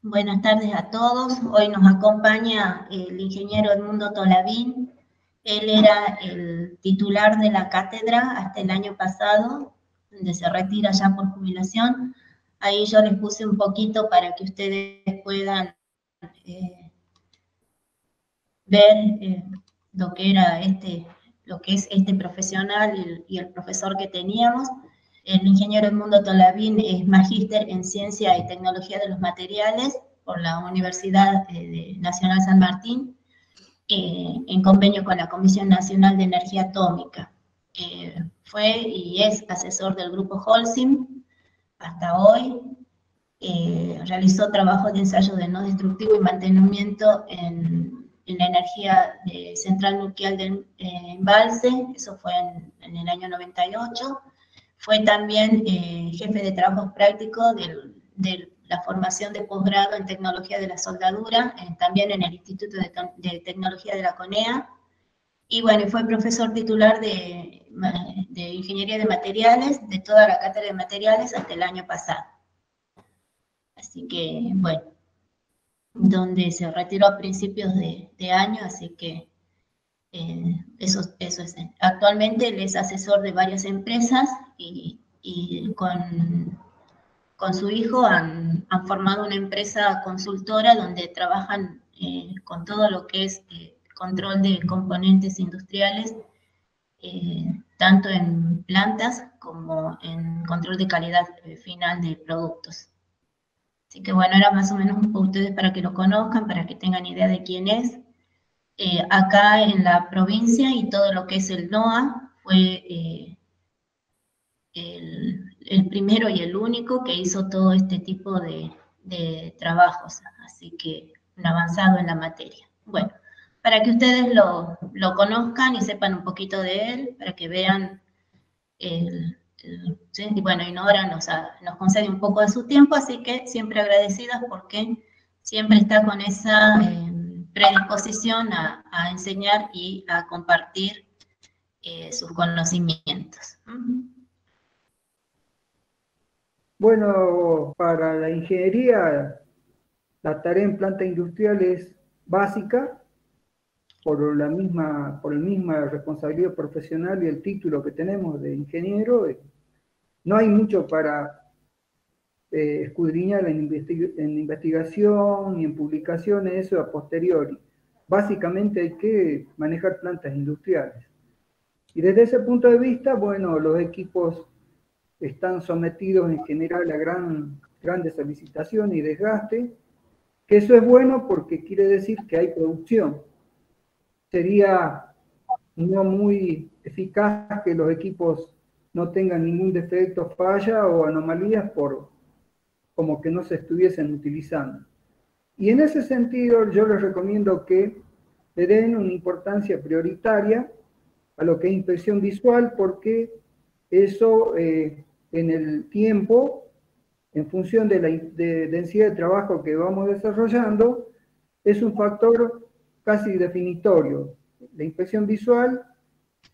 Buenas tardes a todos. Hoy nos acompaña el ingeniero Edmundo Tolabín. Él era el titular de la cátedra hasta el año pasado, donde se retira ya por jubilación. Ahí yo les puse un poquito para que ustedes puedan ver lo que era lo que es este profesional y el profesor que teníamos. El ingeniero Edmundo Tolabín es magíster en Ciencia y Tecnología de los Materiales por la Universidad Nacional San Martín, en convenio con la Comisión Nacional de Energía Atómica. Fue y es asesor del grupo Holcim hasta hoy. Realizó trabajos de ensayo de no destructivo y mantenimiento en la energía central nuclear de embalse, eso fue en el año 98. Fue también jefe de trabajos prácticos de la formación de posgrado en tecnología de la soldadura, también en el Instituto de Tecnología de la CONEA. Y bueno, fue profesor titular de Ingeniería de Materiales, de toda la cátedra de materiales hasta el año pasado. Así que, bueno, donde se retiró a principios de año, así que eso es. Actualmente él es asesor de varias empresas y con su hijo han formado una empresa consultora donde trabajan con todo lo que es control de componentes industriales, tanto en plantas como en control de calidad final de productos. Así que bueno, era más o menos ustedes para que lo conozcan, para que tengan idea de quién es. Acá en la provincia y todo lo que es el NOA fue el primero y el único que hizo todo este tipo de trabajos, así que un avanzado en la materia. Bueno, para que ustedes lo conozcan y sepan un poquito de él, para que vean ¿sí? Y bueno, y Nora nos concede un poco de su tiempo, así que siempre agradecidas porque siempre está con esa predisposición a enseñar y a compartir sus conocimientos. Bueno, para la ingeniería, la tarea en planta industrial es básica por la misma responsabilidad profesional y el título que tenemos de ingeniero. No hay mucho para escudriñar en investigación y en publicaciones, eso a posteriori. Básicamente hay que manejar plantas industriales. Y desde ese punto de vista, bueno, los equipos están sometidos en general a grandes solicitaciones y desgaste, que eso es bueno porque quiere decir que hay producción. Sería no muy eficaz que los equipos no tengan ningún defecto, falla o anomalías como que no se estuviesen utilizando. Y en ese sentido yo les recomiendo que le den una importancia prioritaria a lo que es inspección visual, porque eso en el tiempo, en función de la densidad de trabajo que vamos desarrollando, es un factor casi definitorio. La inspección visual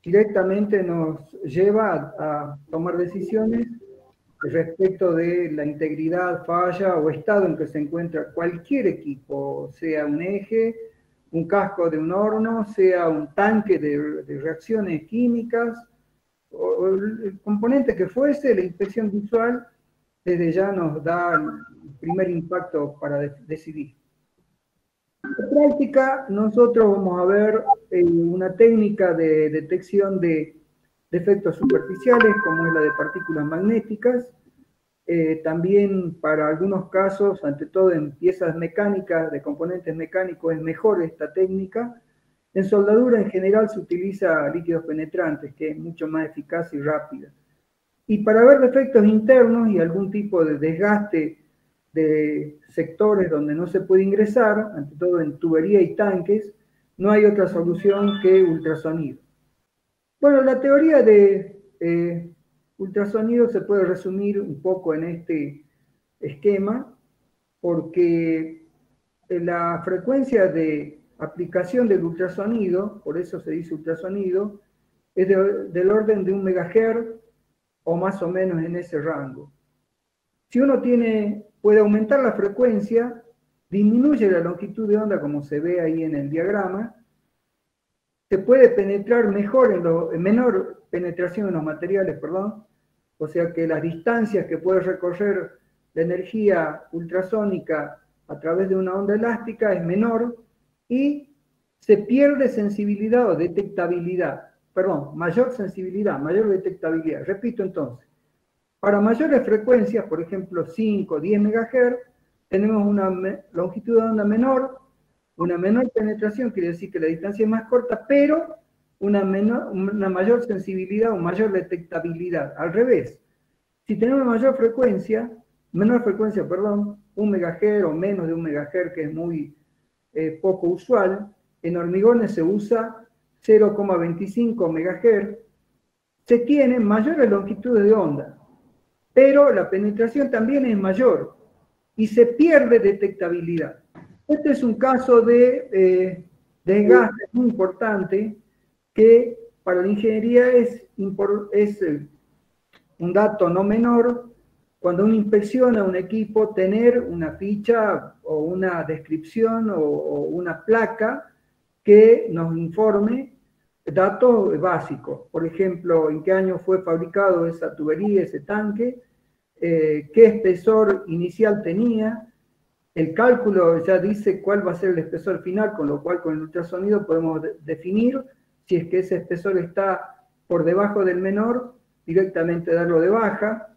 directamente nos lleva a tomar decisiones respecto de la integridad, falla o estado en que se encuentra cualquier equipo, sea un eje, un casco de un horno, sea un tanque de reacciones químicas, o el componente que fuese, la inspección visual desde ya nos da el primer impacto para decidir. En práctica, nosotros vamos a ver una técnica de detección de defectos superficiales, como es la de partículas magnéticas. También para algunos casos, ante todo en piezas mecánicas, de componentes mecánicos, es mejor esta técnica. En soldadura en general se utiliza líquidos penetrantes, que es mucho más eficaz y rápida. Y para ver defectos internos y algún tipo de desgaste de sectores donde no se puede ingresar, ante todo en tubería y tanques, no hay otra solución que ultrasonido. Bueno, la teoría de ultrasonido se puede resumir un poco en este esquema, porque la frecuencia de aplicación del ultrasonido, por eso se dice ultrasonido, es del orden de 1 MHz o más o menos en ese rango. Si uno puede aumentar la frecuencia, disminuye la longitud de onda, como se ve ahí en el diagrama, se puede penetrar mejor, en menor penetración en los materiales, perdón, o sea que las distancias que puede recorrer la energía ultrasónica a través de una onda elástica es menor y se pierde sensibilidad o detectabilidad, perdón, mayor sensibilidad, mayor detectabilidad. Repito entonces, para mayores frecuencias, por ejemplo 5 o 10 MHz, tenemos una longitud de onda menor, una menor penetración, quiere decir que la distancia es más corta, pero una mayor sensibilidad o mayor detectabilidad. Al revés, si tenemos menor frecuencia, perdón, 1 MHz o menos de 1 MHz, que es muy poco usual, en hormigones se usa 0,25 MHz, se tienen mayores longitudes de onda, pero la penetración también es mayor y se pierde detectabilidad. Este es un caso de desgaste muy importante que para la ingeniería es un dato no menor. Cuando uno inspecciona un equipo, tener una ficha o una descripción o una placa que nos informe datos básicos. Por ejemplo, en qué año fue fabricado esa tubería, ese tanque, qué espesor inicial tenía. El cálculo ya dice cuál va a ser el espesor final, con lo cual con el ultrasonido podemos definir si es que ese espesor está por debajo del menor, directamente darlo de baja.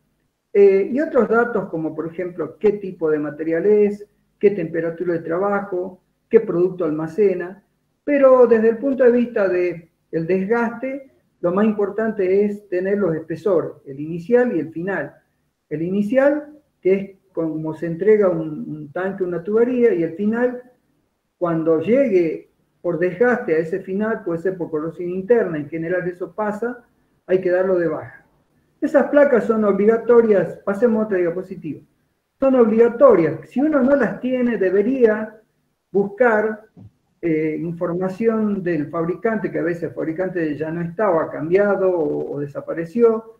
Y otros datos como por ejemplo qué tipo de material es, qué temperatura de trabajo, qué producto almacena. Pero desde el punto de vista del desgaste, lo más importante es tener los espesores, el inicial y el final. El inicial, que es como se entrega un tanque, una tubería, y el final, cuando llegue por desgaste a ese final, puede ser por corrosión interna, en general eso pasa, hay que darlo de baja. Esas placas son obligatorias, pasemos a otra diapositiva, son obligatorias. Si uno no las tiene, debería buscar información del fabricante, que a veces el fabricante ya no está o ha cambiado o desapareció.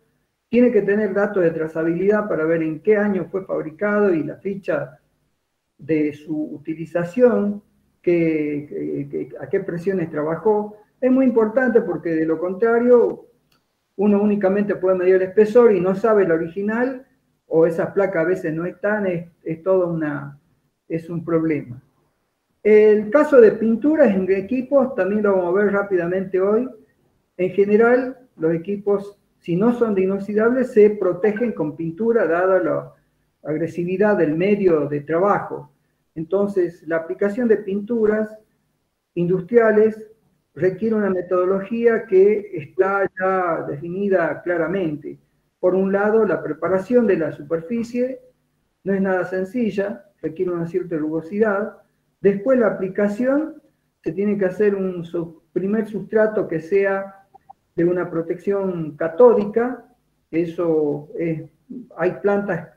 Tiene que tener datos de trazabilidad para ver en qué año fue fabricado y la ficha de su utilización, a qué presiones trabajó. Es muy importante porque de lo contrario uno únicamente puede medir el espesor y no sabe el original, o esas placas a veces no están, es todo es un problema. El caso de pinturas en equipos también lo vamos a ver rápidamente hoy. En general, los equipos, si no son de inoxidables, se protegen con pintura dada la agresividad del medio de trabajo. Entonces, la aplicación de pinturas industriales requiere una metodología que está ya definida claramente. Por un lado, la preparación de la superficie no es nada sencilla, requiere una cierta rugosidad. Después la aplicación, se tiene que hacer un primer sustrato que sea de una protección catódica. Eso hay plantas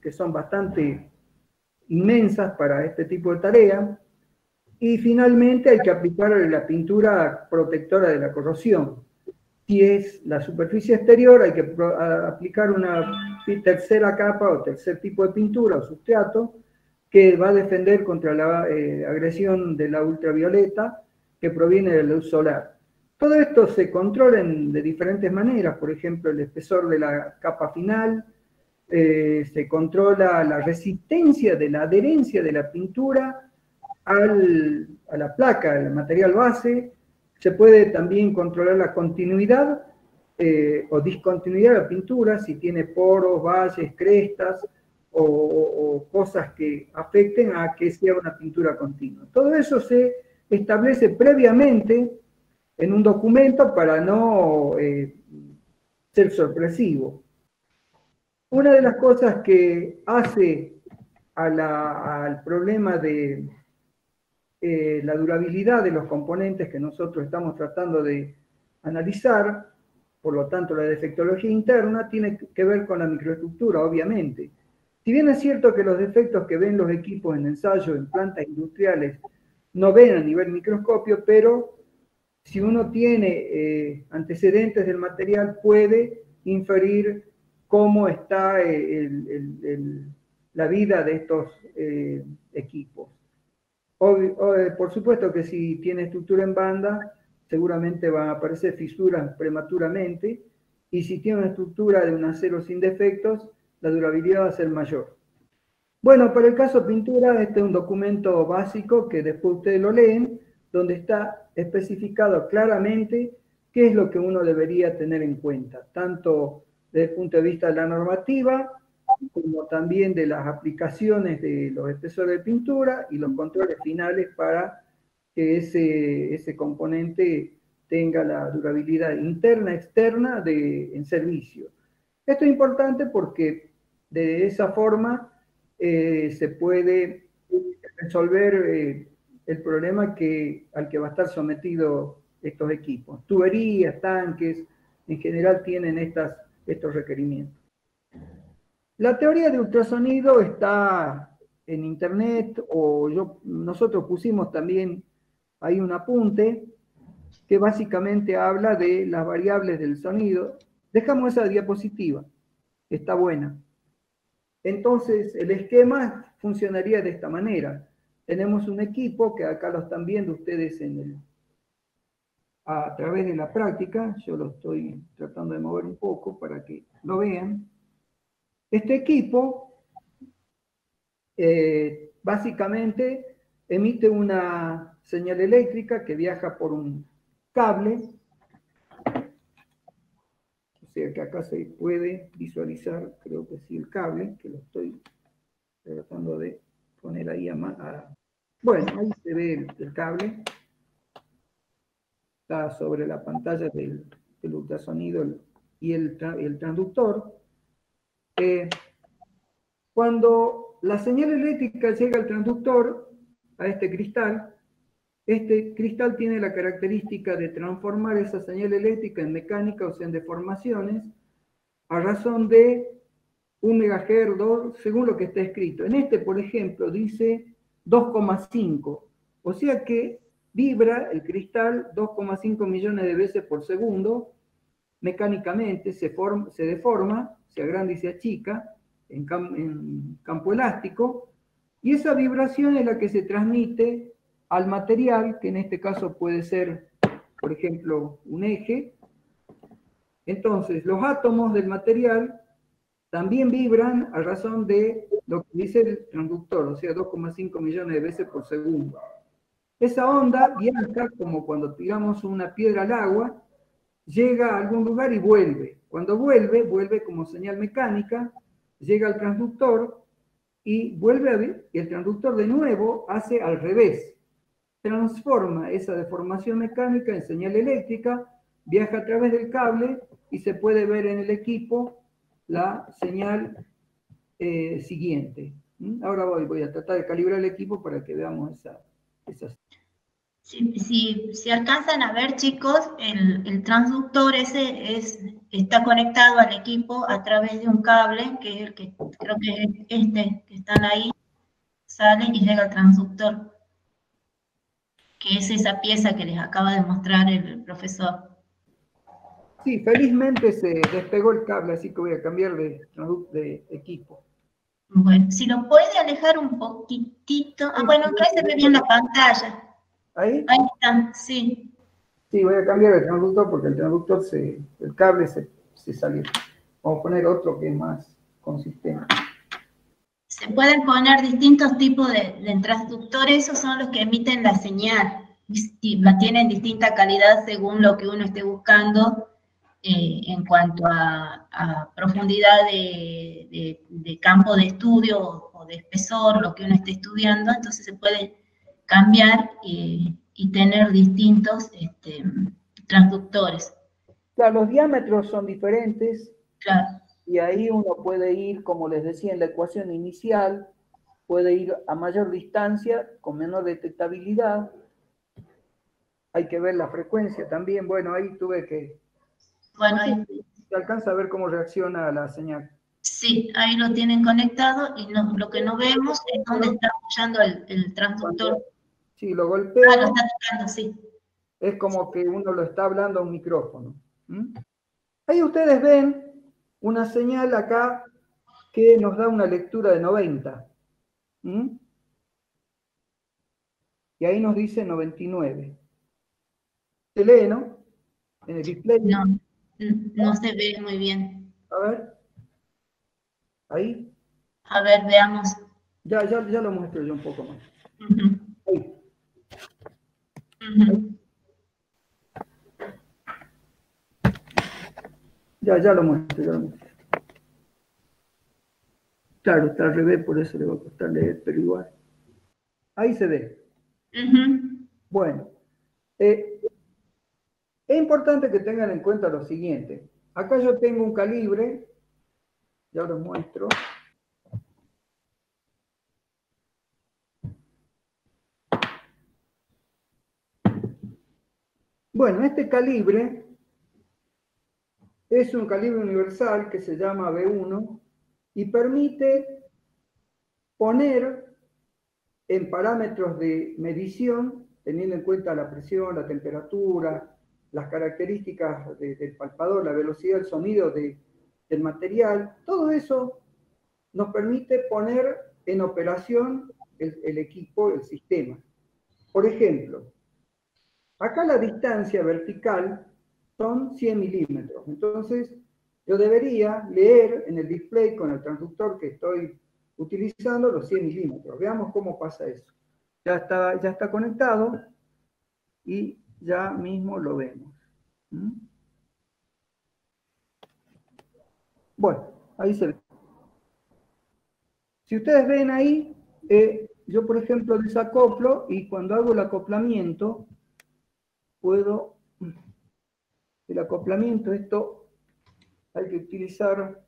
que son bastante inmensas para este tipo de tarea. Y finalmente hay que aplicar la pintura protectora de la corrosión. Si es la superficie exterior, hay que aplicar una tercera capa o tercer tipo de pintura o sustrato que va a defender contra la agresión de la ultravioleta que proviene de la luz solar. Todo esto se controla de diferentes maneras. Por ejemplo, el espesor de la capa final, se controla la resistencia de la adherencia de la pintura a la placa, al material base. Se puede también controlar la continuidad o discontinuidad de la pintura, si tiene poros, valles, crestas o cosas que afecten a que sea una pintura continua. Todo eso se establece previamente en un documento para no ser sorpresivo. Una de las cosas que hace al problema de la durabilidad de los componentes que nosotros estamos tratando de analizar, por lo tanto la defectología interna, tiene que ver con la microestructura, obviamente. Si bien es cierto que los defectos que ven los equipos en ensayo en plantas industriales no ven a nivel microscopio, pero si uno tiene antecedentes del material puede inferir cómo está la vida de estos equipos. por supuesto que si tiene estructura en banda, seguramente van a aparecer fisuras prematuramente, y si tiene una estructura de un acero sin defectos, la durabilidad va a ser mayor. Bueno, para el caso pintura, este es un documento básico que después ustedes lo leen, donde está especificado claramente qué es lo que uno debería tener en cuenta, tanto desde el punto de vista de la normativa, como también de las aplicaciones de los espesores de pintura y los controles finales para que ese componente tenga la durabilidad interna, externa en servicio. Esto es importante porque de esa forma se puede resolver el problema al que va a estar sometido estos equipos. Tuberías, tanques, en general tienen estos requerimientos. La teoría de ultrasonido está en internet, o nosotros pusimos también ahí un apunte que básicamente habla de las variables del sonido. Dejamos esa diapositiva, está buena. Entonces, el esquema funcionaría de esta manera. Tenemos un equipo que acá lo están viendo ustedes a través de la práctica. Yo lo estoy tratando de mover un poco para que lo vean. Este equipo básicamente emite una señal eléctrica que viaja por un cable. O sea que acá se puede visualizar, creo que sí, el cable, que lo estoy tratando de poner ahí bueno, ahí se ve el cable. Está sobre la pantalla del ultrasonido y el transductor. Cuando la señal eléctrica llega al transductor, a este cristal tiene la característica de transformar esa señal eléctrica en mecánica, o sea, en deformaciones, a razón de 1 MHz, 2, según lo que está escrito. En este, por ejemplo, dice 2,5, o sea que vibra el cristal 2,5 millones de veces por segundo, mecánicamente se deforma, se agranda y se achica en campo elástico, y esa vibración es la que se transmite al material, que en este caso puede ser, por ejemplo, un eje. Entonces, los átomos del material también vibran a razón de lo que dice el transductor, o sea, 2,5 millones de veces por segundo. Esa onda viaja como cuando tiramos una piedra al agua, llega a algún lugar y vuelve. Cuando vuelve como señal mecánica, llega al transductor y vuelve a ver, y el transductor de nuevo hace al revés. Transforma esa deformación mecánica en señal eléctrica, viaja a través del cable y se puede ver en el equipo la señal siguiente. Ahora voy a tratar de calibrar el equipo para que veamos esas. Si alcanzan a ver, chicos, el transductor está conectado al equipo a través de un cable, que es el que creo que es que están ahí, sale y llega al transductor, que es esa pieza que les acaba de mostrar el profesor. Sí, felizmente se despegó el cable, así que voy a cambiar de equipo. Bueno, si lo puede alejar un poquitito. Bueno, acá se ve bien la pantalla. ¿Ahí? Ahí está, sí. Sí, voy a cambiar el transductor porque el transductor el cable se salió. Vamos a poner otro que es más consistente. Se pueden poner distintos tipos de transductores, esos son los que emiten la señal. Tienen distinta calidad según lo que uno esté buscando en cuanto a profundidad de campo de estudio o de espesor, lo que uno esté estudiando. Entonces se puede cambiar y tener distintos transductores. Claro, los diámetros son diferentes. Claro. Y ahí uno puede ir, como les decía en la ecuación inicial, puede ir a mayor distancia, con menor detectabilidad. Hay que ver la frecuencia también. Bueno, ahí tuve que... Bueno, no sé, ahí se alcanza a ver cómo reacciona la señal. sí, ahí lo tienen conectado y lo que no vemos es dónde está apoyando el transductor. Sí, lo golpeo. Lo está tocando, sí. Es como que uno lo está hablando a un micrófono. Ahí ustedes ven una señal acá que nos da una lectura de 90. y ahí nos dice 99. ¿Se lee, no? En el display. No se ve muy bien. A ver. Ahí. A ver, veamos. Ya lo muestro yo un poco más. Ahí. Ya lo muestro, Claro, está al revés, por eso le va a costar leer, pero igual. Ahí se ve. Bueno, es importante que tengan en cuenta lo siguiente. Acá yo tengo un calibre, ya lo muestro. Bueno, este calibre es un calibre universal que se llama B1 y permite poner en parámetros de medición, teniendo en cuenta la presión, la temperatura, las características del palpador, la velocidad del sonido del material, todo eso nos permite poner en operación el equipo, el sistema. Por ejemplo, acá la distancia vertical son 100 milímetros. Entonces, yo debería leer en el display con el transductor que estoy utilizando los 100 milímetros. Veamos cómo pasa eso. Ya está conectado y ya mismo lo vemos. Bueno, ahí se ve. Si ustedes ven ahí, yo por ejemplo desacoplo y cuando hago el acoplamiento, puedo, el acoplamiento, esto hay que utilizar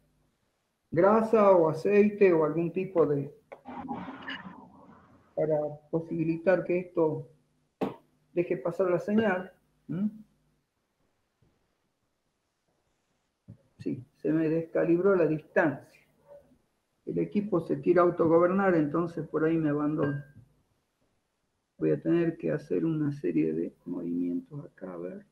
grasa o aceite o algún tipo de, para posibilitar que esto deje pasar la señal. Sí, se me descalibró la distancia. El equipo se tira a autogobernar, entonces por ahí me abandono. Voy a tener que hacer una serie de movimientos acá, a ver.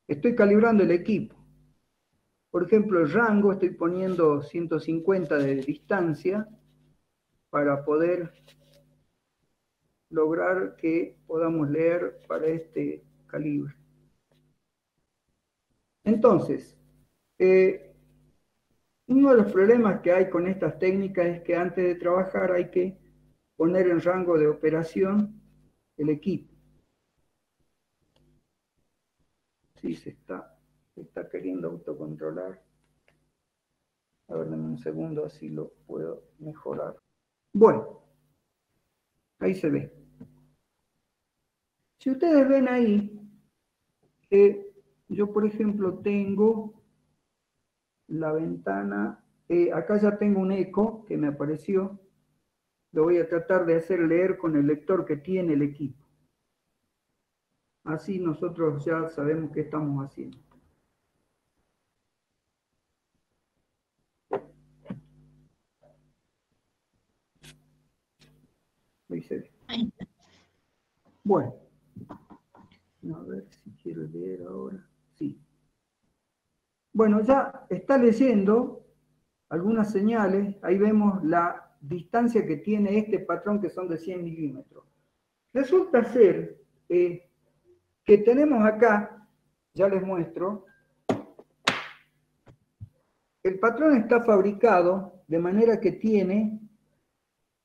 Estoy calibrando el equipo. Por ejemplo, el rango estoy poniendo 150 de distancia para poder lograr que podamos leer para este calibre. Entonces, uno de los problemas que hay con estas técnicas es que antes de trabajar hay que poner en rango de operación el equipo. Sí, se está queriendo autocontrolar. A ver, dame un segundo, así lo puedo mejorar. Bueno, ahí se ve. Si ustedes ven ahí, yo por ejemplo tengo la ventana, acá ya tengo un eco que me apareció, lo voy a tratar de hacer leer con el lector que tiene el equipo. Así nosotros ya sabemos qué estamos haciendo. Ahí se ve. Bueno, a ver si quiero leer ahora. Sí. Bueno, ya está leyendo algunas señales. Ahí vemos la distancia que tiene este patrón, que son de 100 milímetros. Resulta ser que tenemos acá, ya les muestro, el patrón está fabricado de manera que tiene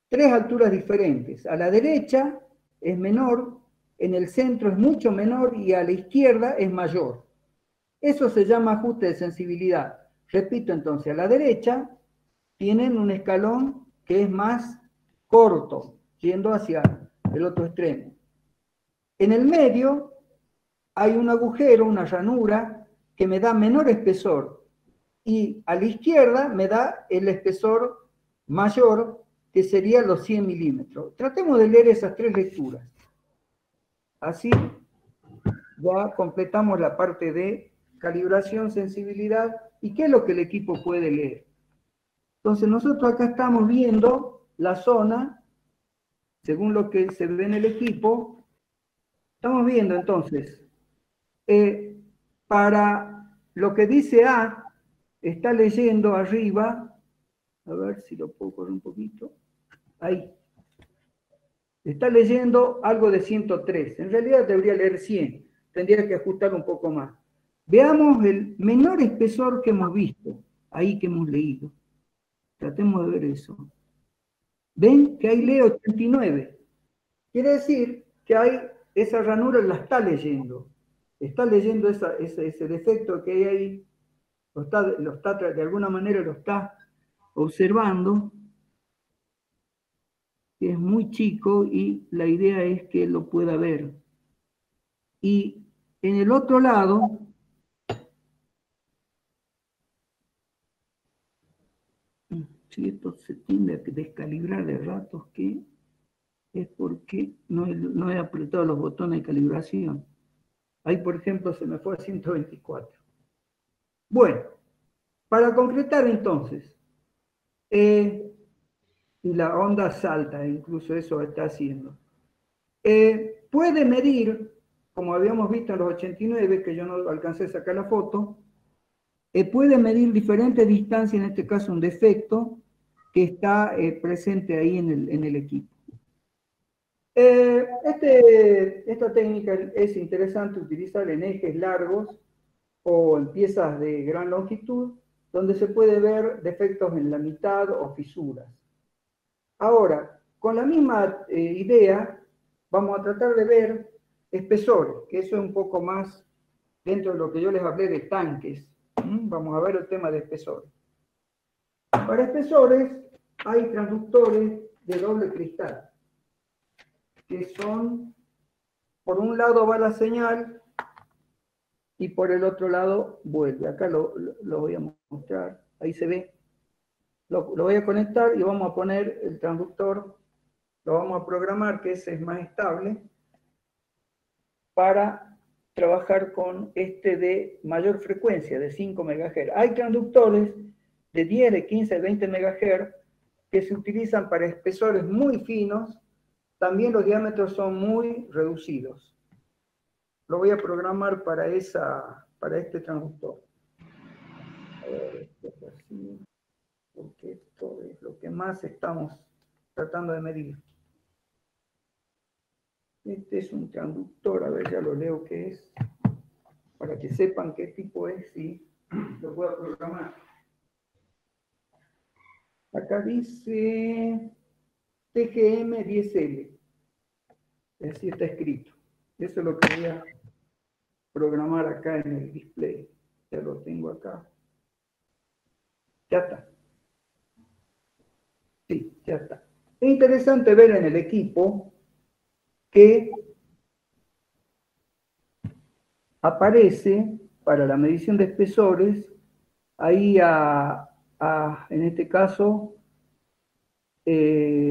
3 alturas diferentes. A la derecha es menor, en el centro es mucho menor y a la izquierda es mayor. Eso se llama ajuste de sensibilidad. Repito entonces, a la derecha tienen un escalón que es más corto, yendo hacia el otro extremo. En el medio hay un agujero, una ranura, que me da menor espesor. Y a la izquierda me da el espesor mayor, que sería los 100 milímetros. Tratemos de leer esas 3 lecturas. Así ya completamos la parte de calibración, sensibilidad y qué es lo que el equipo puede leer. Entonces nosotros acá estamos viendo la zona, según lo que se ve en el equipo. Estamos viendo entonces, para lo que dice A, está leyendo arriba, a ver si lo puedo correr un poquito, ahí. Está leyendo algo de 103, en realidad debería leer 100, tendría que ajustar un poco más. Veamos el menor espesor que hemos visto, ahí que hemos leído. Tratemos de ver eso. ¿Ven que ahí lee 89? Quiere decir que hay esa ranura la está leyendo ese defecto que hay ahí, de alguna manera lo está observando, que es muy chico y la idea es que lo pueda ver. Y en el otro lado, si esto se tiende a descalibrar de ratos, que es porque no he apretado los botones de calibración. Ahí, por ejemplo, se me fue a 124. Bueno, para concretar entonces, y la onda salta, incluso eso está haciendo. Puede medir, como habíamos visto en los 89, que yo no alcancé a sacar la foto, puede medir diferentes distancias, en este caso un defecto, que está presente ahí en el equipo. Esta técnica es interesante utilizar en ejes largos o en piezas de gran longitud, donde se puede ver defectos en la mitad o fisuras. Ahora, con la misma idea, vamos a tratar de ver espesores, que eso es un poco más dentro de lo que yo les hablé de tanques. Vamos a ver el tema de espesores. Para espesores hay transductores de doble cristal, que son, por un lado va la señal y por el otro lado vuelve. Acá lo voy a mostrar, ahí se ve. Lo voy a conectar y vamos a poner el transductor, lo vamos a programar, que ese es más estable, para trabajar con este de mayor frecuencia, de 5 MHz. Hay transductores de 10, de 15, de 20 MHz que se utilizan para espesores muy finos. También los diámetros son muy reducidos. Lo voy a programar para este transductor. A ver, esto es así, porque esto es lo que más estamos tratando de medir. Este es un transductor, a ver, ya lo leo qué es, para que sepan qué tipo es y lo puedo programar. Acá dice TGM10L, así está escrito. Eso es lo que voy a programar acá en el display. Ya lo tengo acá. Ya está. Sí, ya está. Es interesante ver en el equipo que aparece para la medición de espesores, ahí en este caso,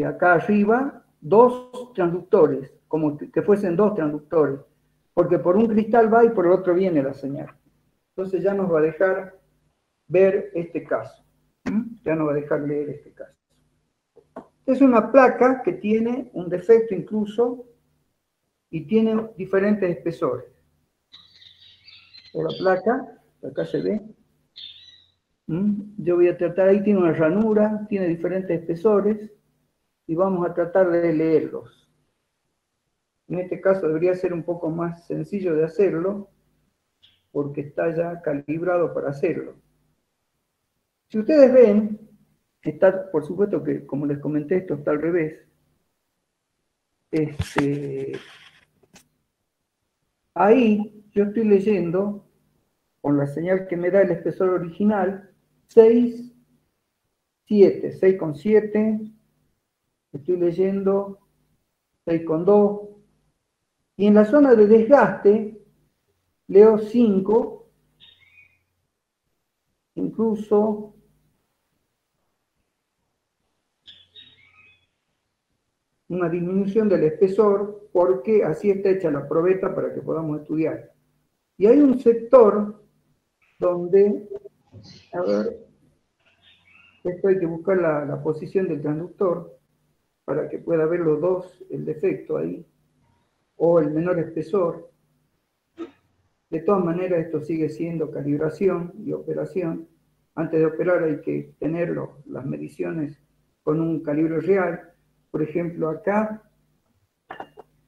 acá arriba, dos transductores, como que fuesen dos transductores, porque por un cristal va y por el otro viene la señal. Entonces ya nos va a dejar ver este caso. Ya nos va a dejar leer este caso. Es una placa que tiene un defecto incluso y tiene diferentes espesores. La placa, acá se ve. Yo voy a tratar, ahí tiene una ranura, tiene diferentes espesores y vamos a tratar de leerlos. En este caso debería ser un poco más sencillo de hacerlo porque está ya calibrado para hacerlo. Si ustedes ven, está, por supuesto que, como les comenté, esto está al revés. Ahí yo estoy leyendo, con la señal que me da el espesor original, 6,7. Estoy leyendo 6,2. Y en la zona de desgaste, leo 5, incluso una disminución del espesor, porque así está hecha la probeta para que podamos estudiar. Y hay un sector donde, a ver, esto hay que buscar la posición del transductor para que pueda ver los dos, el defecto ahí, o el menor espesor. De todas maneras, esto sigue siendo calibración y operación. Antes de operar hay que tener las mediciones con un calibre real. Por ejemplo, acá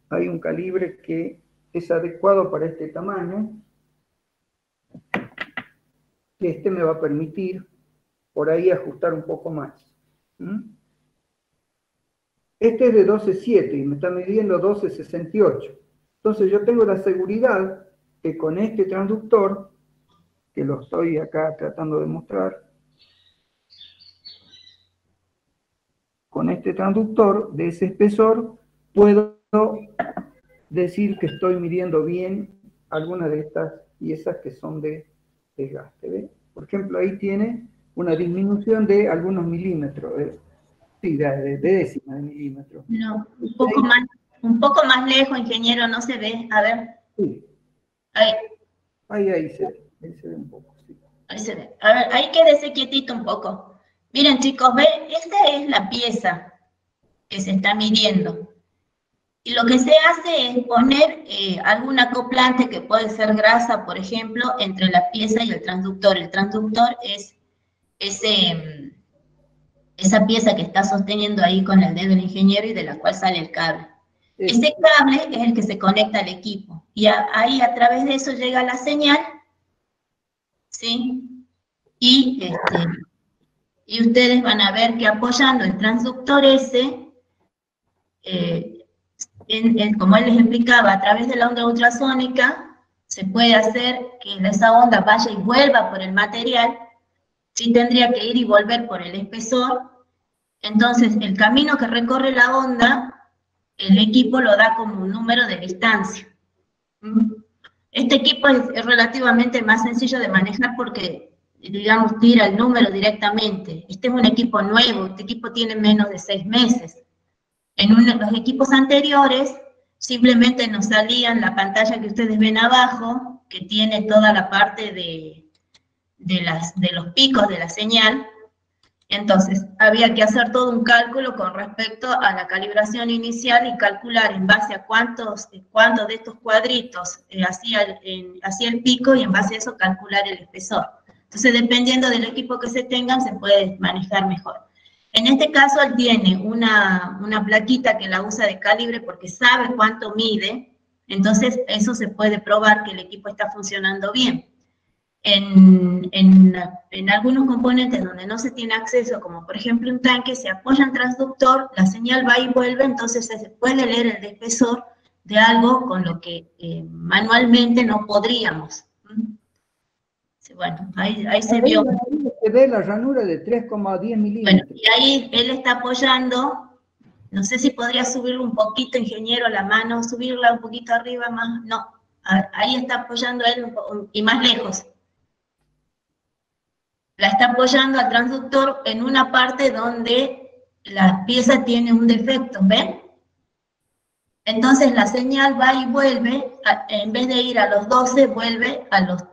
hay un calibre que es adecuado para este tamaño, que este me va a permitir por ahí ajustar un poco más. Este es de 12.7 y me está midiendo 12.68. Entonces yo tengo la seguridad que con este transductor, que lo estoy acá tratando de mostrar, con este transductor de ese espesor, puedo decir que estoy midiendo bien algunas de estas piezas que son de desgaste. ¿Ve? Por ejemplo, ahí tiene una disminución de algunos milímetros, de décimas de milímetros. No, un poco más lejos, ingeniero, no se ve. A ver. Sí. Ahí. Ahí se ve un poco, sí. Ahí se ve. A ver, ahí quédese quietito un poco. Miren, chicos, ven, esta es la pieza que se está midiendo. Y lo que se hace es poner algún acoplante que puede ser grasa, por ejemplo, entre la pieza y el transductor. El transductor es esa pieza que está sosteniendo ahí con el dedo del ingeniero y de la cual sale el cable. Ese cable es el que se conecta al equipo. Y ahí a través de eso llega la señal, ¿sí? Y ustedes van a ver que apoyando el transductor ese, como él les explicaba, a través de la onda ultrasónica, se puede hacer que esa onda vaya y vuelva por el material, sí tendría que ir y volver por el espesor. Entonces, el camino que recorre la onda, el equipo lo da como un número de distancia. Este equipo es relativamente más sencillo de manejar porque, digamos, tira el número directamente. Este es un equipo nuevo, este equipo tiene menos de 6 meses. En los equipos anteriores, simplemente nos salían la pantalla que ustedes ven abajo, que tiene toda la parte de los picos de la señal. Entonces, había que hacer todo un cálculo con respecto a la calibración inicial y calcular en base a cuántos de estos cuadritos hacía el pico y en base a eso calcular el espesor. Entonces, dependiendo del equipo que se tengan, se puede manejar mejor. En este caso, él tiene una plaquita que la usa de calibre porque sabe cuánto mide, entonces eso se puede probar que el equipo está funcionando bien. En algunos componentes donde no se tiene acceso, como por ejemplo un tanque, se apoya en transductor, la señal va y vuelve, entonces se puede leer el espesor de algo con lo que manualmente no podríamos. Bueno, ahí se vio. Se ve la ranura de 3,10 milímetros. Bueno, y ahí él está apoyando, no sé si podría subirlo un poquito, ingeniero, la mano, subirla un poquito arriba más, no, ahí está apoyando él y más lejos. La está apoyando al transductor en una parte donde la pieza tiene un defecto, ¿ven? Entonces la señal va y vuelve, en vez de ir a los 12, vuelve a los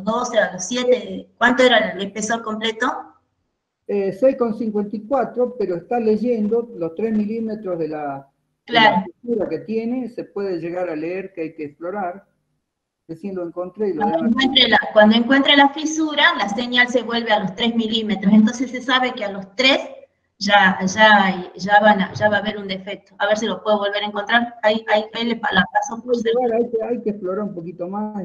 12, a los 7. ¿Cuánto era el espesor completo? 6,54, pero está leyendo los 3 milímetros de la fisura que tiene, se puede llegar a leer que hay que explorar. Recién lo encontré y lo cuando encuentre la fisura, la señal se vuelve a los 3 milímetros, entonces se sabe que a los 3 ya va a haber un defecto. A ver si lo puedo volver a encontrar. Ahí le la paso por hay que explorar un poquito más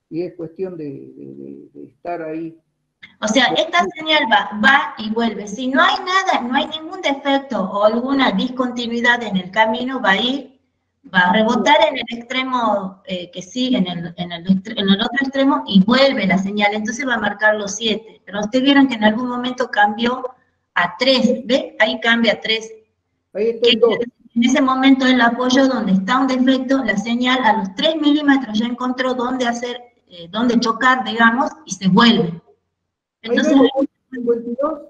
y es cuestión de estar ahí. O sea, esta señal va y vuelve. Si no hay nada, no hay ningún defecto o alguna discontinuidad en el camino, va a rebotar en el extremo que sigue, en el otro extremo, y vuelve la señal. Entonces va a marcar los 7. Pero ustedes vieron que en algún momento cambió a 3. ¿Ve? Ahí cambia a 3. Ahí está el 2. En ese momento el apoyo donde está un defecto, la señal a los 3 milímetros ya encontró dónde chocar, digamos, y se vuelve. Entonces, 2,52.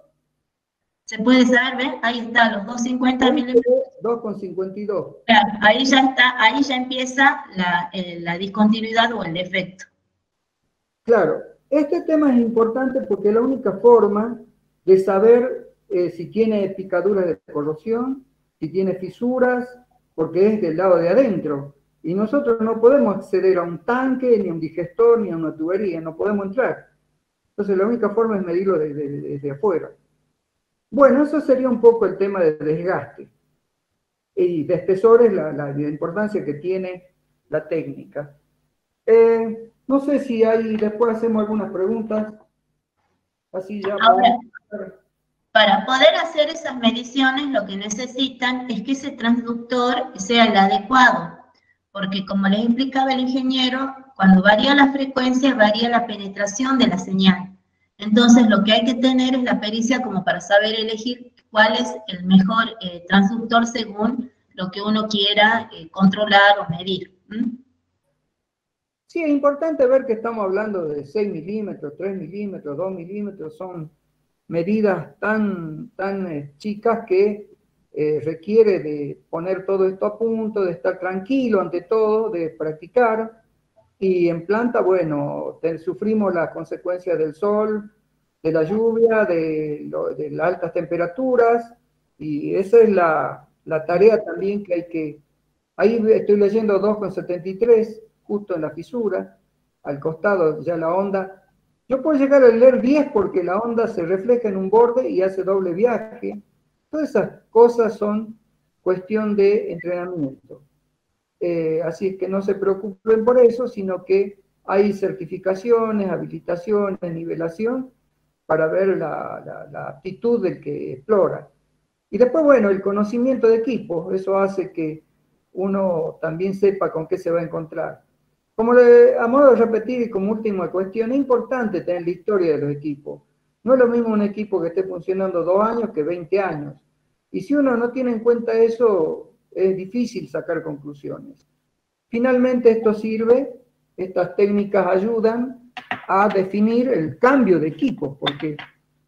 Se puede saber, ¿ven? Ahí está, los 250 milímetros. 2,52. Claro, ahí ya empieza la discontinuidad o el defecto. Claro, este tema es importante porque es la única forma de saber si tiene picaduras de corrosión, si tiene fisuras, porque es del lado de adentro. Y nosotros no podemos acceder a un tanque, ni a un digestor, ni a una tubería, no podemos entrar. Entonces la única forma es medirlo desde afuera. Bueno, eso sería un poco el tema de desgaste. Y de espesores, la importancia que tiene la técnica. No sé si hay, después hacemos algunas preguntas. Así ya Ahora, podemos... para poder hacer esas mediciones, lo que necesitan es que ese transductor sea el adecuado, porque como les explicaba el ingeniero, cuando varía la frecuencia, varía la penetración de la señal. Entonces, lo que hay que tener es la pericia como para saber elegir cuál es el mejor transductor según lo que uno quiera controlar o medir. Sí, es importante ver que estamos hablando de 6 milímetros, 3 milímetros, 2 milímetros, son medidas tan chicas que requiere de poner todo esto a punto, de estar tranquilo ante todo, de practicar. Y en planta, bueno, sufrimos las consecuencias del sol, de la lluvia, de las altas temperaturas, y esa es la tarea también que hay que... Ahí estoy leyendo 2,73, justo en la fisura, al costado ya la onda. Yo puedo llegar a leer 10 porque la onda se refleja en un borde y hace doble viaje. Todas esas cosas son cuestión de entrenamiento. Así es que no se preocupen por eso, sino que hay certificaciones, habilitaciones, nivelación, para ver la aptitud del que explora. Y después, bueno, el conocimiento de equipo, eso hace que uno también sepa con qué se va a encontrar. Como a modo de repetir y como última cuestión, es importante tener la historia de los equipos. No es lo mismo un equipo que esté funcionando 2 años que 20 años. Y si uno no tiene en cuenta eso, es difícil sacar conclusiones. Finalmente, esto sirve, estas técnicas ayudan a definir el cambio de equipo, porque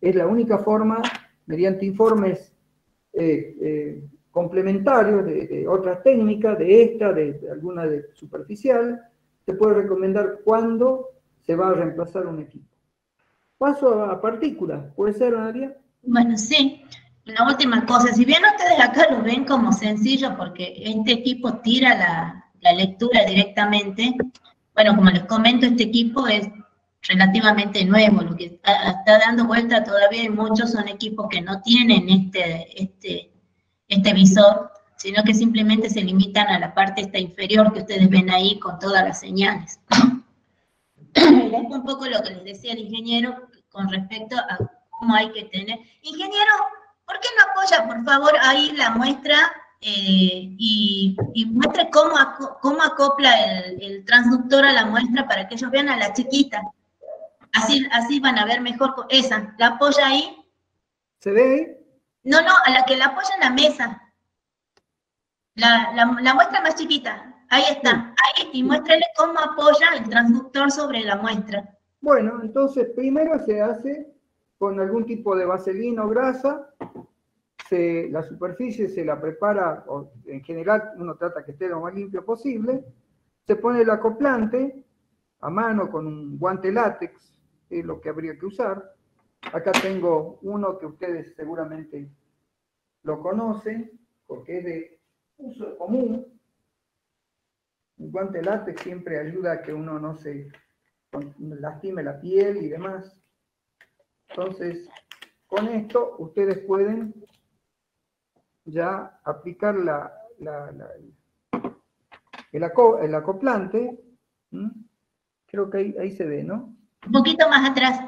es la única forma, mediante informes complementarios de otras técnicas, de esta, de alguna de superficial, se puede recomendar cuándo se va a reemplazar un equipo. Paso a partículas, ¿puede ser, Analia? Bueno, sí. La última cosa, si bien ustedes acá lo ven como sencillo porque este equipo tira la lectura directamente, bueno, como les comento, este equipo es relativamente nuevo, lo que está dando vuelta todavía hay muchos son equipos que no tienen este visor, sino que simplemente se limitan a la parte esta inferior que ustedes ven ahí con todas las señales. Y es un poco lo que les decía el ingeniero con respecto a cómo hay que tener. Ingeniero, ¿por qué no apoya, por favor, ahí la muestra y muestre cómo acopla el transductor a la muestra para que ellos vean a la chiquita? Así van a ver mejor. Esa, ¿la apoya ahí? ¿Se ve ahí? No, a la que la apoya en la mesa. La muestra más chiquita. Ahí está. Ahí, y muéstrele cómo apoya el transductor sobre la muestra. Bueno, entonces primero se hace con algún tipo de vaselina o grasa, la superficie se la prepara, o en general uno trata que esté lo más limpio posible, se pone el acoplante a mano con un guante látex, es lo que habría que usar. Acá tengo uno que ustedes seguramente lo conocen, porque es de uso común. Un guante látex siempre ayuda a que uno no se lastime la piel y demás. Entonces, con esto ustedes pueden ya aplicar el acoplante. Creo que ahí se ve, ¿no? Un poquito más atrás.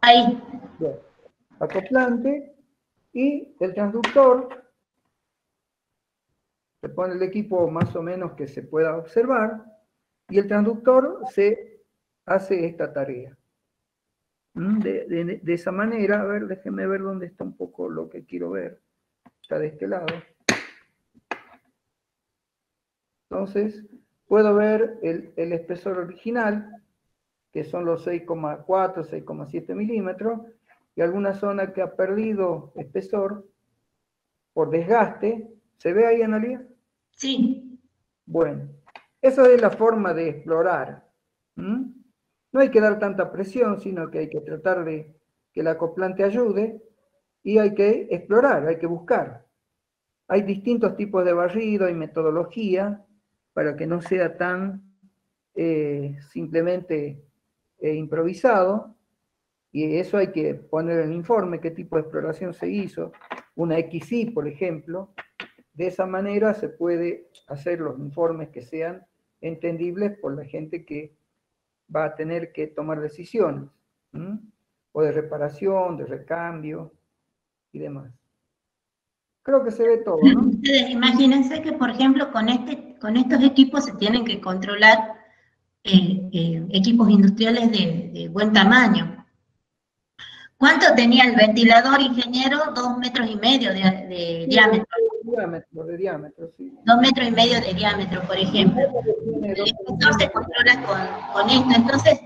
Ahí. Bien. Acoplante y el transductor. Se pone el equipo más o menos que se pueda observar y el transductor se hace esta tarea. De esa manera, a ver, déjenme ver dónde está un poco lo que quiero ver. Está de este lado. Entonces, puedo ver el espesor original, que son los 6,4, 6,7 milímetros, y alguna zona que ha perdido espesor por desgaste. ¿Se ve ahí, Analia? Sí. Bueno, esa es la forma de explorar. No hay que dar tanta presión, sino que hay que tratar de que el acoplante ayude y hay que explorar, hay que buscar. Hay distintos tipos de barrido y metodología para que no sea tan simplemente improvisado, y eso hay que poner en el informe qué tipo de exploración se hizo, una XY, por ejemplo. De esa manera se puede hacer los informes que sean entendibles por la gente que va a tener que tomar decisiones, o de reparación, de recambio y demás. Creo que se ve todo, ¿no? Ustedes imagínense que, por ejemplo, con estos equipos se tienen que controlar equipos industriales de buen tamaño. ¿Cuánto tenía el ventilador, ingeniero? 2,5 metros de diámetro. De diámetro, sí. 2,5 metros de diámetro, por ejemplo. El espesor se controla con esto. Entonces,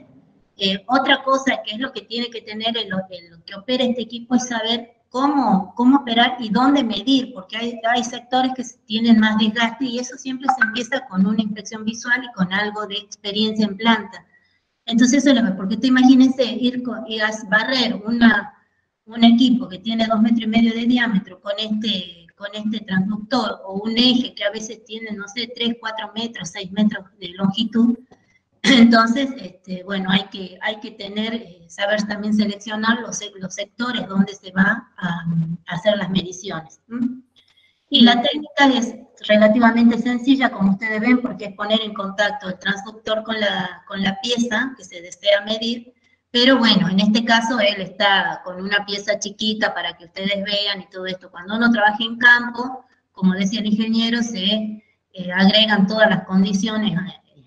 otra cosa que es lo que tiene que tener lo que opera este equipo es saber cómo operar y dónde medir, porque hay sectores que tienen más desgaste y eso siempre se empieza con una inspección visual y con algo de experiencia en planta. Entonces, eso es lo que, porque tú imagínense ir a barrer un equipo que tiene 2,5 metros de diámetro con este transductor o un eje que a veces tiene, no sé, 3, 4 metros, 6 metros de longitud. Entonces, bueno, hay que saber también seleccionar los sectores donde se va a hacer las mediciones. Y la técnica es relativamente sencilla, como ustedes ven, porque es poner en contacto el transductor con la pieza que se desea medir, pero bueno, en este caso él está con una pieza chiquita para que ustedes vean y todo esto. Cuando uno trabaja en campo, como decía el ingeniero, se agregan todas las condiciones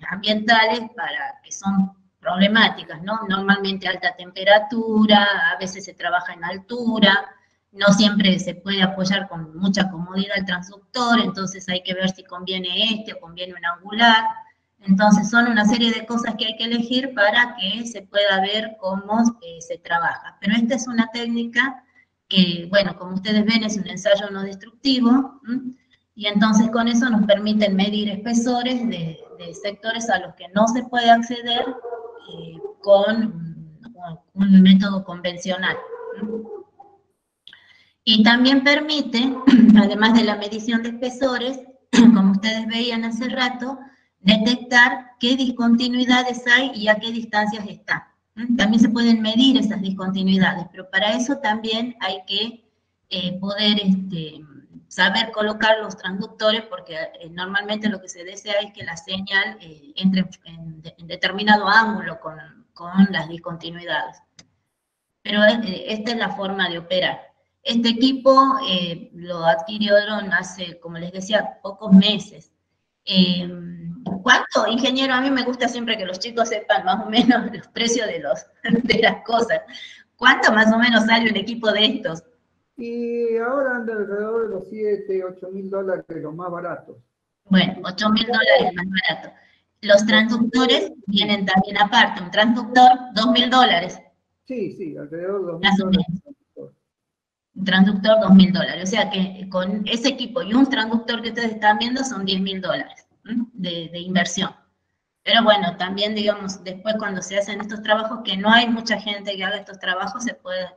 ambientales que son problemáticas, ¿no? Normalmente alta temperatura, a veces se trabaja en altura, no siempre se puede apoyar con mucha comodidad el transductor, entonces hay que ver si conviene o conviene un angular. Entonces son una serie de cosas que hay que elegir para que se pueda ver cómo se trabaja. Pero esta es una técnica que, bueno, como ustedes ven, es un ensayo no destructivo, y entonces con eso nos permiten medir espesores de sectores a los que no se puede acceder con un método convencional. Y también permite, además de la medición de espesores, como ustedes veían hace rato, detectar qué discontinuidades hay y a qué distancias están. También se pueden medir esas discontinuidades, pero para eso también hay que poder saber colocar los transductores, porque normalmente lo que se desea es que la señal entre en determinado ángulo con las discontinuidades. Pero esta es la forma de operar. Este equipo lo adquirieron hace, como les decía, pocos meses. ¿Cuánto, ingeniero? A mí me gusta siempre que los chicos sepan más o menos los precios de las cosas. ¿Cuánto más o menos sale un equipo de estos? Y ahora anda alrededor de los 7, 8 mil dólares, los más baratos. Bueno, 8.000 dólares más barato. Los transductores vienen también aparte. Un transductor, 2.000 dólares. Sí, alrededor de 2.000 dólares. Un transductor, 2.000 dólares. O sea que con ese equipo y un transductor que ustedes están viendo son 10.000 dólares de inversión. Pero bueno, también, digamos, después cuando se hacen estos trabajos, que no hay mucha gente que haga estos trabajos, se puede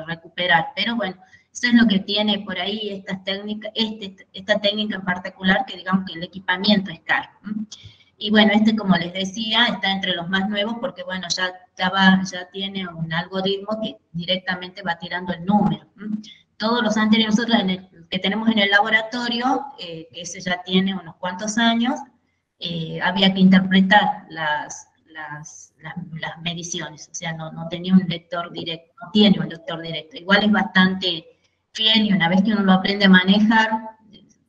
recuperar. Pero bueno, eso es lo que tiene por ahí esta técnica en particular, que digamos que el equipamiento es caro. Y bueno, como les decía, está entre los más nuevos porque, bueno, ya tiene un algoritmo que directamente va tirando el número. Todos los anteriores, nosotros que tenemos en el laboratorio, que ese ya tiene unos cuantos años, había que interpretar las mediciones, o sea, no tenía un lector directo, no tiene un lector directo. Igual es bastante fiel y una vez que uno lo aprende a manejar,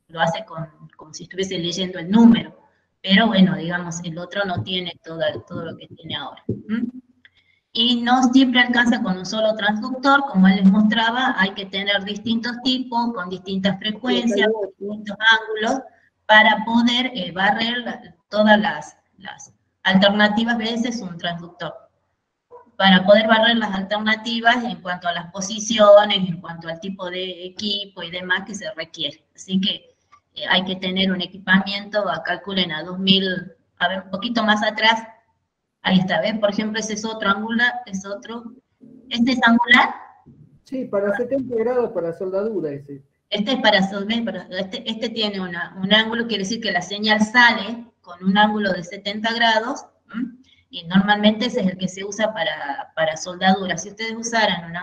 lo hace como si estuviese leyendo el número. Pero bueno, digamos, el otro no tiene todo lo que tiene ahora. Y no siempre alcanza con un solo transductor, como él les mostraba, hay que tener distintos tipos, con distintas frecuencias, con distintos ángulos, para poder barrer todas las alternativas. Ese es un transductor. Para poder barrer las alternativas en cuanto a las posiciones, en cuanto al tipo de equipo y demás que se requiere. Así que hay que tener un equipamiento, calculen a 2.000, a ver, un poquito más atrás, ahí está, ¿ven? Por ejemplo, ese es otro angular, ¿este es angular? Sí, para 70 grados para soldadura ese. Este es para soldadura, este tiene un ángulo, quiere decir que la señal sale con un ángulo de 70 grados, Y normalmente ese es el que se usa para soldadura. Si ustedes usaran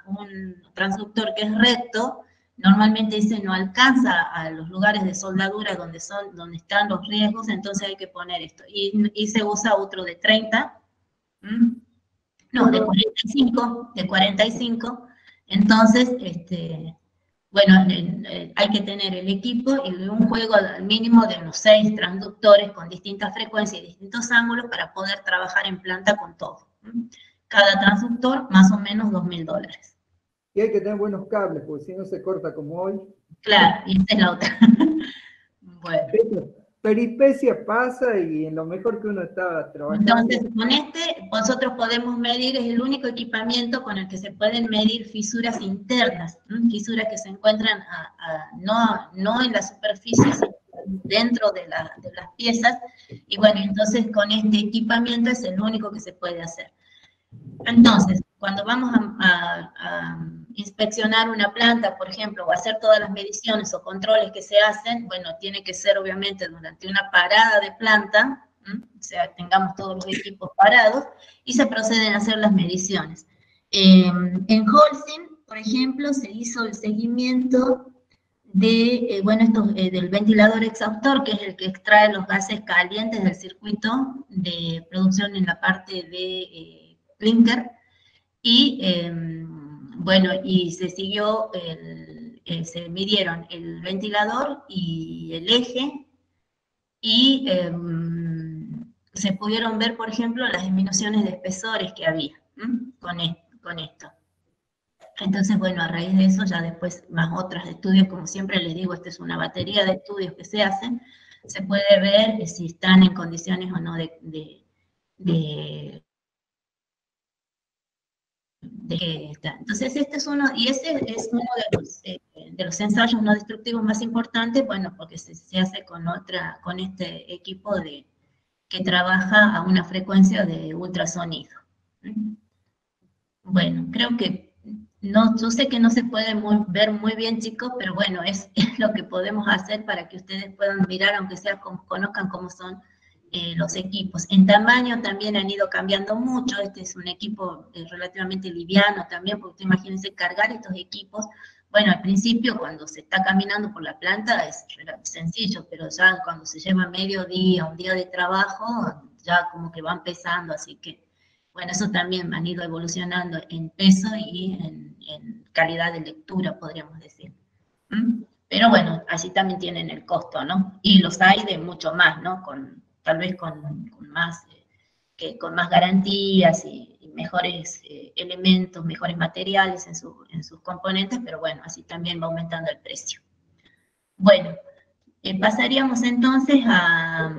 un transductor que es recto, normalmente ese no alcanza a los lugares de soldadura donde están los riesgos, entonces hay que poner esto. Y se usa otro de 30, no, de 45, entonces, bueno, hay que tener el equipo y un juego al mínimo de unos 6 transductores con distintas frecuencias y distintos ángulos para poder trabajar en planta con todo. Cada transductor, más o menos $2.000. Y hay que tener buenos cables, porque si no se corta como hoy. Claro, y esta es la otra. Bueno. Peripecia pasa y en lo mejor que uno estaba trabajando. Entonces, con nosotros podemos medir, es el único equipamiento con el que se pueden medir fisuras internas, fisuras que se encuentran no en la superficie, sino dentro de las piezas. Y bueno, entonces con este equipamiento es el único que se puede hacer. Entonces, cuando vamos a inspeccionar una planta, por ejemplo, o hacer todas las mediciones o controles que se hacen, bueno, tiene que ser obviamente durante una parada de planta, o sea, tengamos todos los equipos parados, y se proceden a hacer las mediciones. En Holcim, por ejemplo, se hizo el seguimiento del ventilador exhaustor, que es el que extrae los gases calientes del circuito de producción en la parte de clinker, y bueno, y se siguió, se midieron el ventilador y el eje, y se pudieron ver, por ejemplo, las disminuciones de espesores que había con esto. Entonces, bueno, a raíz de eso, ya después más otros estudios, como siempre les digo, esta es una batería de estudios que se hacen, se puede ver si están en condiciones o no entonces, este es uno, y ese es uno de los ensayos no destructivos más importantes, bueno, porque se hace con este equipo que trabaja a una frecuencia de ultrasonido. Bueno, creo que yo sé que no se puede ver muy bien, chicos, pero bueno, es lo que podemos hacer para que ustedes puedan mirar, aunque sea conozcan cómo son los equipos. En tamaño también han ido cambiando mucho. Este es un equipo relativamente liviano también, porque imagínense cargar estos equipos. Bueno, al principio cuando se está caminando por la planta es sencillo, pero ya cuando se lleva medio día, un día de trabajo, ya como que van pesando, así que bueno, eso también han ido evolucionando en peso y en calidad de lectura, podríamos decir. Pero bueno, así también tienen el costo, ¿no? Y los hay de mucho más, ¿no? Tal vez con más garantías y mejores elementos, mejores materiales en sus componentes, pero bueno, así también va aumentando el precio. Bueno, pasaríamos entonces a...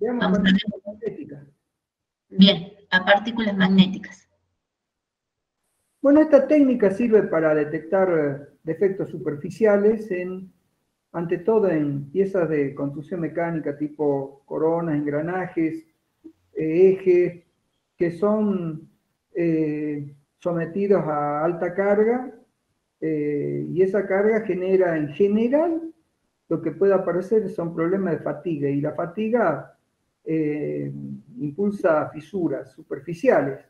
Vamos a ver. Bien, a partículas magnéticas. Bueno, esta técnica sirve para detectar defectos superficiales, ante todo en piezas de construcción mecánica tipo coronas, engranajes, ejes, que son sometidos a alta carga, y esa carga genera en general lo que puede aparecer son problemas de fatiga, y la fatiga impulsa fisuras superficiales.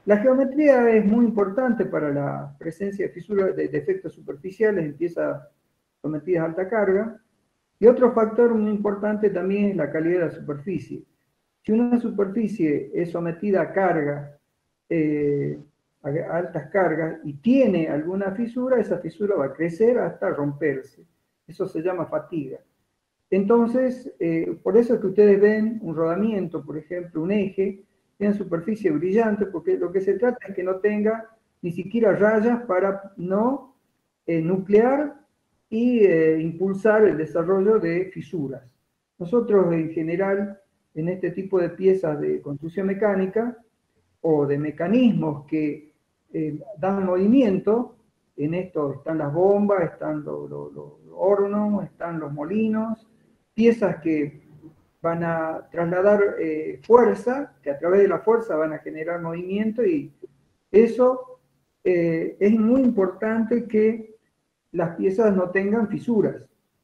La geometría es muy importante para la presencia de fisuras, de defectos superficiales en piezas sometidas a alta carga. Y otro factor muy importante también es la calidad de la superficie. Si una superficie es sometida a carga, a altas cargas, y tiene alguna fisura, esa fisura va a crecer hasta romperse. Eso se llama fatiga. Entonces, por eso es que ustedes ven un rodamiento, por ejemplo, un eje, en superficie brillante, porque lo que se trata es que no tenga ni siquiera rayas para no nuclear y impulsar el desarrollo de fisuras. Nosotros, en general, en este tipo de piezas de construcción mecánica o de mecanismos que dan movimiento, en esto están las bombas, están los hornos, están los molinos, piezas que van a trasladar fuerza, que a través de la fuerza van a generar movimiento, y eso es muy importante que las piezas no tengan fisuras.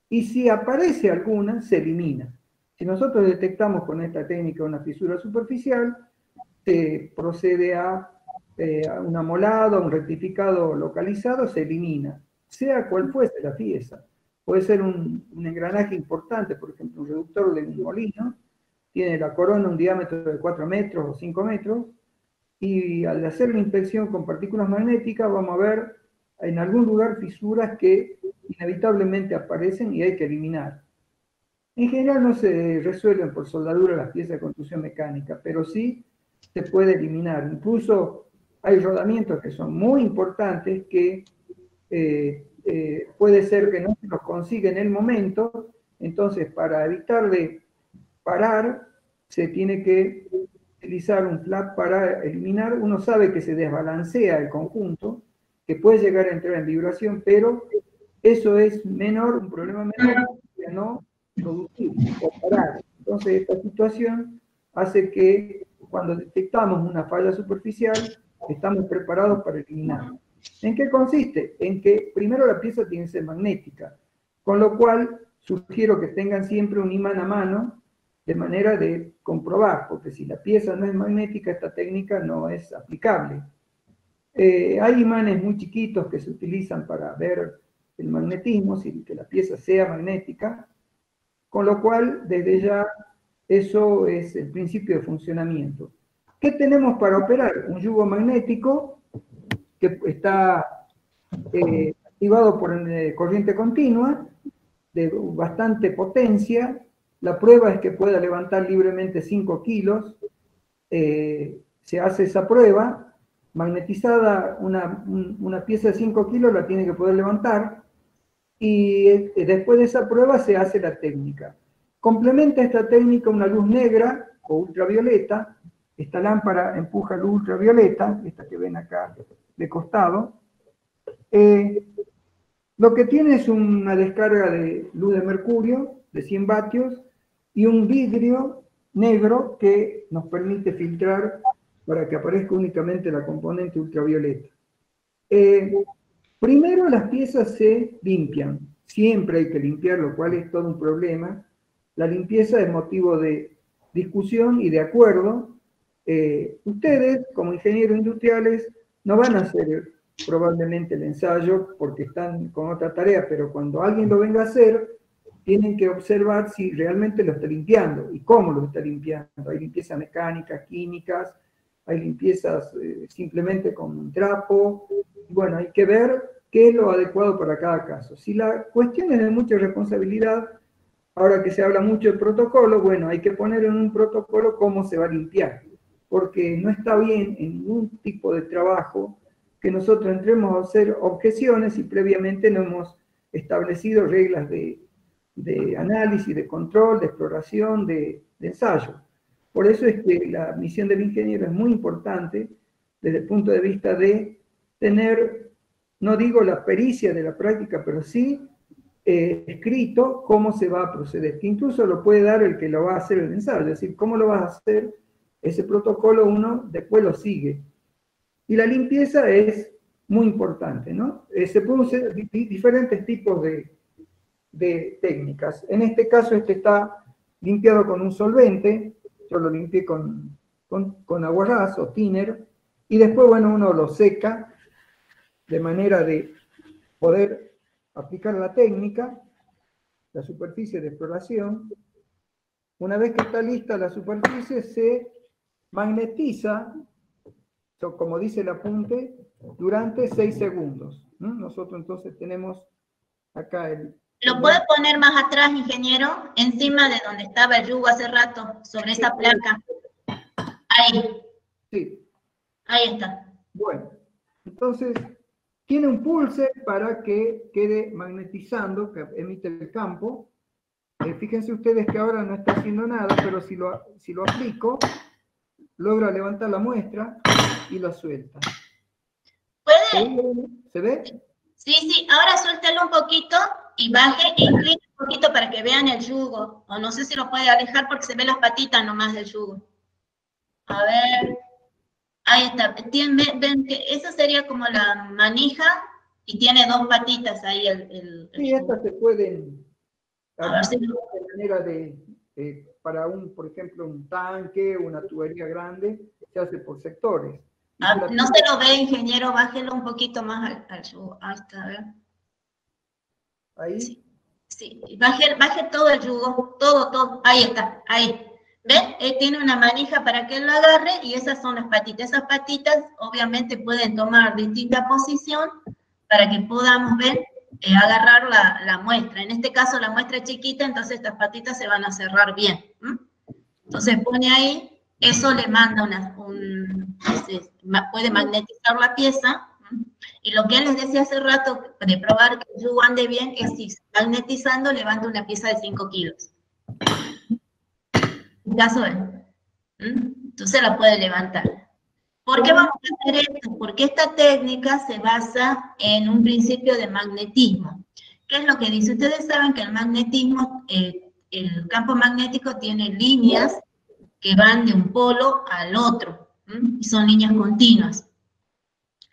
Y si aparece alguna, se elimina. Si nosotros detectamos con esta técnica una fisura superficial, se procede a un amolado, a un rectificado localizado, se elimina, sea cual fuese la pieza. Puede ser un engranaje importante, por ejemplo, un reductor de un molino, tiene la corona un diámetro de 4 metros o 5 metros, y al hacer la inspección con partículas magnéticas vamos a ver en algún lugar fisuras que inevitablemente aparecen y hay que eliminar. En general no se resuelven por soldadura las piezas de construcción mecánica, pero sí se puede eliminar. Incluso hay rodamientos que son muy importantes que puede ser que no se los consiga en el momento, entonces para evitar de parar se tiene que utilizar un flap para eliminar. Uno sabe que se desbalancea el conjunto, que puede llegar a entrar en vibración, pero eso es menor, un problema menor que no producir o parar. Entonces esta situación hace que cuando detectamos una falla superficial, estamos preparados para eliminarla. ¿En qué consiste? En que primero la pieza tiene que ser magnética, con lo cual sugiero que tengan siempre un imán a mano, de manera de comprobar, porque si la pieza no es magnética, esta técnica no es aplicable. Hay imanes muy chiquitos que se utilizan para ver el magnetismo, sin que la pieza sea magnética, con lo cual desde ya eso es el principio de funcionamiento. ¿Qué tenemos para operar? Un yugo magnético que está activado por corriente continua, de bastante potencia. La prueba es que pueda levantar libremente 5 kilos. Se hace esa prueba. Magnetizada, una pieza de 5 kilos la tiene que poder levantar. Y después de esa prueba se hace la técnica. Complementa esta técnica una luz negra o ultravioleta. Esta lámpara empuja luz ultravioleta, esta que ven acá de costado. Lo que tiene es una descarga de luz de mercurio de 100 vatios y un vidrio negro que nos permite filtrar para que aparezca únicamente la componente ultravioleta. Primero las piezas se limpian, siempre hay que limpiar, lo cual es todo un problema. La limpieza es motivo de discusión y de acuerdo. Ustedes, como ingenieros industriales, no van a hacer probablemente el ensayo porque están con otra tarea, pero cuando alguien lo venga a hacer, tienen que observar si realmente lo está limpiando y cómo lo está limpiando. Hay limpiezas mecánicas, químicas, hay limpiezas simplemente con un trapo. Bueno, hay que ver qué es lo adecuado para cada caso. Si la cuestión es de mucha responsabilidad, ahora que se habla mucho de protocolo, bueno, hay que poner en un protocolo cómo se va a limpiar, porque no está bien en ningún tipo de trabajo que nosotros entremos a hacer objeciones y previamente no hemos establecido reglas de análisis, de control, de exploración, de ensayo. Por eso es que la misión del ingeniero es muy importante desde el punto de vista de tener, no digo la pericia de la práctica, pero sí escrito cómo se va a proceder, que incluso lo puede dar el que lo va a hacer el ensayo, es decir, cómo lo vas a hacer, ese protocolo uno después lo sigue. Y la limpieza es muy importante, ¿no? Se pueden usar diferentes tipos de técnicas. En este caso, este está limpiado con un solvente, yo lo limpié con aguarrás o thinner, y después, bueno, uno lo seca de manera de poder aplicar la técnica, la superficie de exploración. Una vez que está lista la superficie, se magnetiza, como dice el apunte, durante 6 segundos. Nosotros entonces tenemos acá el... ¿Lo puede poner más atrás, ingeniero? Encima de donde estaba el yugo hace rato, sobre esa placa. Ahí. Sí. Ahí está. Bueno, entonces tiene un pulse para que quede magnetizando, que emite el campo. Fíjense ustedes que ahora no está haciendo nada, pero si lo aplico, logra levantar la muestra y la suelta. ¿Puede? ¿Se ve? Sí, ahora suéltelo un poquito y baje e incline un poquito para que vean el yugo. O no sé si lo puede alejar porque se ven las patitas nomás del yugo. A ver. Ahí está. Ven que esa sería como la manija y tiene 2 patitas ahí el sí, estas se pueden a ver si de manera de para por ejemplo, un tanque, una tubería grande, se hace por sectores. No se lo ve, ingeniero, bájelo un poquito más al yugo. Ahí está, a ver. Ahí. Sí, sí. Baje todo el yugo, todo. Ahí está, ahí. ¿Ven? Tiene una manija para que lo agarre y esas son las patitas. Esas patitas obviamente pueden tomar distinta posición para que podamos ver, agarrar la muestra. En este caso la muestra es chiquita, entonces estas patitas se van a cerrar bien. Entonces pone ahí, eso le manda puede magnetizar la pieza. Y lo que él les decía hace rato, de probar que el yugo ande bien, es si magnetizando levanta una pieza de 5 kilos. En caso de, entonces la puede levantar. ¿Por qué vamos a hacer esto? Porque esta técnica se basa en un principio de magnetismo. ¿Qué es lo que dice? Ustedes saben que el magnetismo, el campo magnético tiene líneas que van de un polo al otro, y son líneas continuas.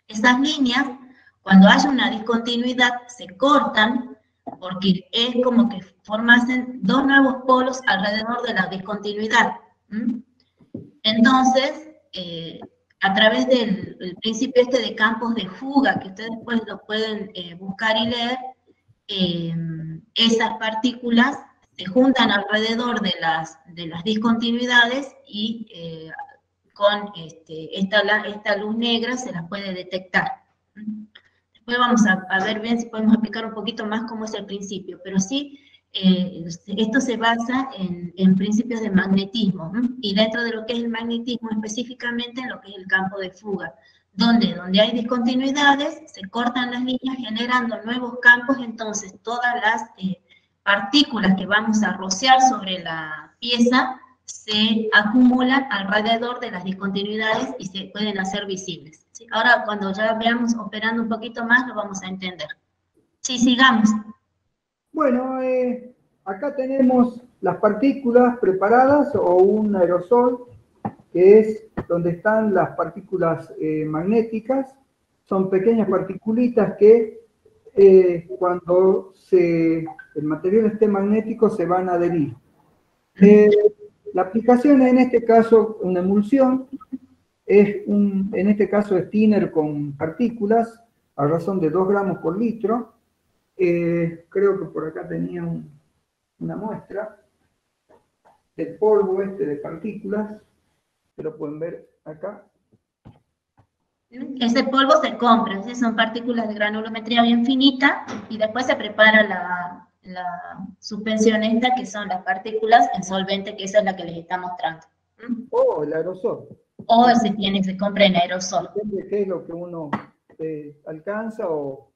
Esas líneas, cuando haya una discontinuidad, se cortan porque es como que formasen dos nuevos polos alrededor de la discontinuidad. Entonces, a través del principio de campos de fuga, que ustedes después lo pueden buscar y leer, esas partículas se juntan alrededor de las discontinuidades y con esta luz negra se las puede detectar. Después vamos a ver bien si podemos explicar un poquito más cómo es el principio, pero sí, esto se basa en principios de magnetismo, y dentro de lo que es el magnetismo específicamente en lo que es el campo de fuga, donde hay discontinuidades, se cortan las líneas generando nuevos campos, entonces todas las partículas que vamos a rociar sobre la pieza se acumulan alrededor de las discontinuidades y se pueden hacer visibles. ¿Sí? Ahora, cuando ya veamos operando un poquito más, lo vamos a entender. Sí, sigamos. Bueno, acá tenemos las partículas preparadas o un aerosol, que es donde están las partículas magnéticas. Son pequeñas particulitas que cuando el material esté magnético se van a adherir. La aplicación en este caso, una emulsión, en este caso es thinner con partículas a razón de 2 gramos por litro. Creo que por acá tenía una muestra del polvo de partículas, que lo pueden ver acá. Ese polvo se compra, ¿sí? Son partículas de granulometría bien finita y después se prepara la suspensión esta, que son las partículas en solvente, que esa es la que les está mostrando. O el aerosol. O se compra en aerosol. Depende de qué es lo que uno alcanza, o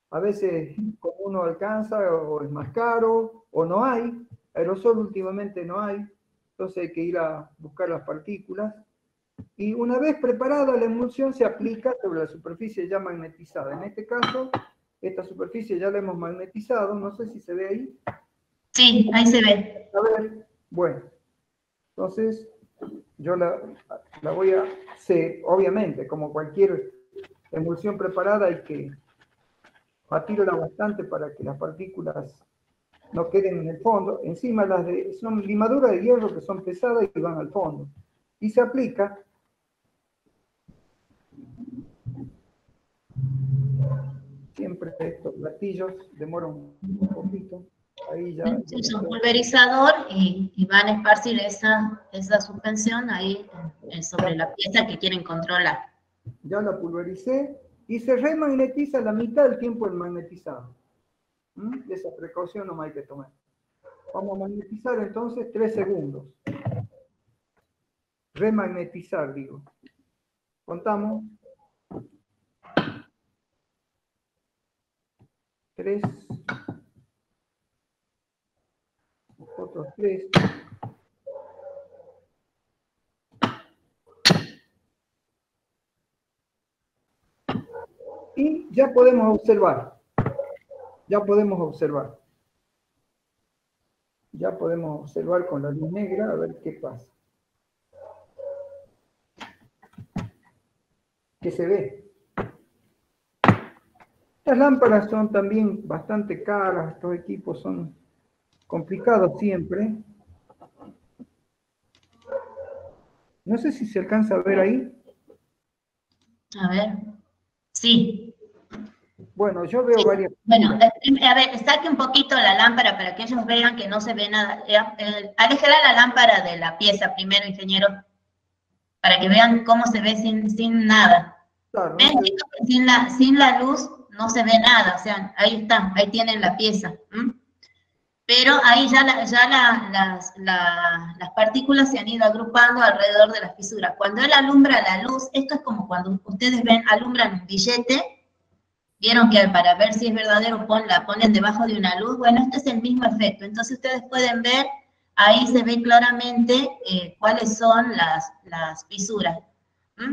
a veces como uno alcanza o es más caro o no hay. Aerosol últimamente no hay, entonces hay que ir a buscar las partículas. Y una vez preparada la emulsión se aplica sobre la superficie ya magnetizada. En este caso, esta superficie ya la hemos magnetizado, no sé si se ve ahí. Sí, ahí se ve. A ver, bueno, entonces yo la voy a hacer, obviamente, como cualquier emulsión preparada, hay que batirla bastante para que las partículas no queden en el fondo. Encima son limaduras de hierro que son pesadas y van al fondo. Y se aplica. Siempre estos platillos demoran un poquito. Ahí ya. Es un pulverizador y van a esparcir esa suspensión ahí sobre la pieza que quieren controlar. Ya la pulvericé y se remagnetiza la mitad del tiempo el magnetizado. Esa precaución no hay que tomar. Vamos a magnetizar entonces 3 segundos. Remagnetizar, digo. Contamos. 3. Otros 3. Y ya podemos observar. Ya podemos observar con la luz negra a ver qué pasa. ¿Qué se ve? Las lámparas son también bastante caras, estos equipos son complicados siempre. No sé si se alcanza a ver ahí. A ver, sí. Bueno, yo veo varias Bueno, figuras. a ver, saque un poquito la lámpara para que ellos vean que no se ve nada. Aléjala la lámpara de la pieza primero, ingeniero, para que vean cómo se ve sin nada. Claro, no ¿Ven? se ve. Sin la luz no se ve nada, o sea, ahí está, ahí tienen la pieza. Pero ahí ya, las partículas se han ido agrupando alrededor de las fisuras. Cuando él alumbra la luz, esto es como cuando ustedes ven, alumbran un billete, vieron que para ver si es verdadero la ponen debajo de una luz. Bueno, este es el mismo efecto. Entonces ustedes pueden ver, ahí se ve claramente cuáles son las fisuras.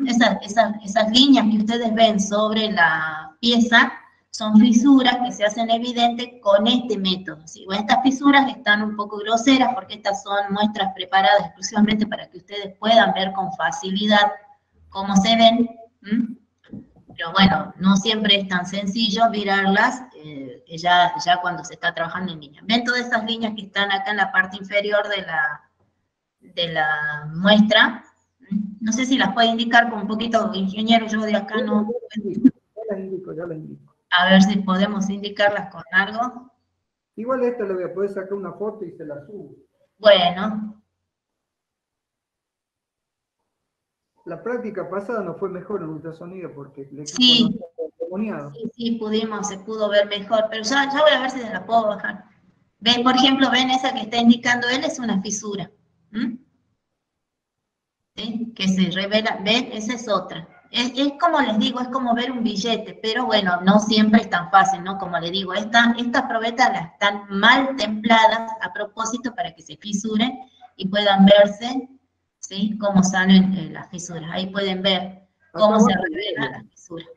Esas líneas que ustedes ven sobre la pieza son fisuras que se hacen evidentes con este método. ¿Sí? Bueno, estas fisuras están un poco groseras porque estas son muestras preparadas exclusivamente para que ustedes puedan ver con facilidad cómo se ven. Pero bueno, no siempre es tan sencillo mirarlas ya cuando se está trabajando en línea. ¿Ven todas esas líneas que están acá en la parte inferior de la muestra? No sé si las puede indicar con un poquito, ingeniero, yo de acá no. Ya las indico. A ver si podemos indicarlas con algo. Igual esta le voy a poder sacar una foto y se la subo. Bueno. La práctica pasada no fue mejor en ultrasonido porque el equipo Sí, no estaba endemoniado. sí, se pudo ver mejor, pero ya voy a ver si se la puedo bajar. Ven, por ejemplo, ven esa que está indicando él, es una fisura. ¿Sí? Que se revela, ven, esa es otra. Es como les digo, es como ver un billete, pero bueno, no siempre es tan fácil, ¿no? Como les digo, estas probetas las están mal templadas a propósito para que se fisuren y puedan verse, ¿sí? Cómo salen las fisuras. Ahí pueden ver cómo se revelan las fisuras.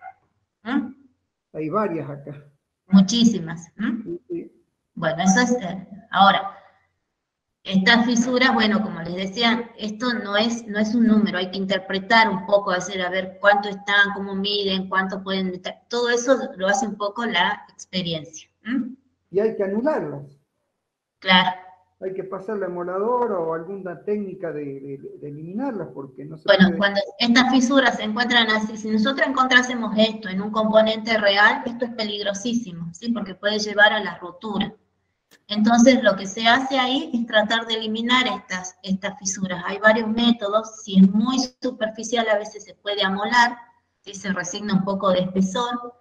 Hay varias acá. Muchísimas. Sí. Bueno, eso es, ahora, estas fisuras, bueno, como les decía, esto no es un número, hay que interpretar un poco, hacer a ver cuánto están, cómo miden, cuánto pueden estar, todo eso lo hace un poco la experiencia. Y hay que anularlas. Claro. Hay que pasarle a emulador o alguna técnica de eliminarlas porque no se Bueno, puede. cuando estas fisuras se encuentran así, si nosotros encontrásemos esto en un componente real, esto es peligrosísimo, ¿sí? Porque puede llevar a la rotura. Entonces, lo que se hace ahí es tratar de eliminar estas fisuras. Hay varios métodos, si es muy superficial a veces se puede amolar, ¿sí? Se resigna un poco de espesor.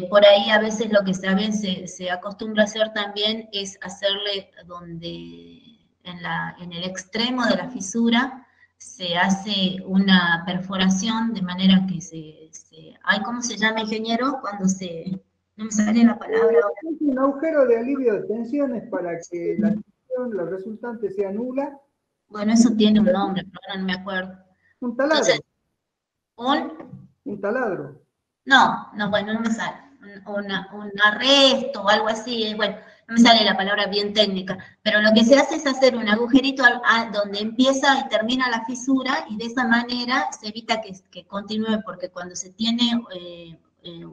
Por ahí a veces lo que se acostumbra a hacer también es hacerle en el extremo de la fisura se hace una perforación de manera que ¿cómo se llama, ingeniero? No me sale la palabra ahora. Es un agujero de alivio de tensiones para que la tensión, la resultante sea nula. Bueno, eso tiene un nombre, pero ahora no me acuerdo. Un taladro. Entonces, un taladro. No, bueno, no me sale. Un arresto o algo así, bueno, no me sale la palabra bien técnica, pero lo que se hace es hacer un agujerito donde empieza y termina la fisura y de esa manera se evita que continúe, porque cuando se tiene el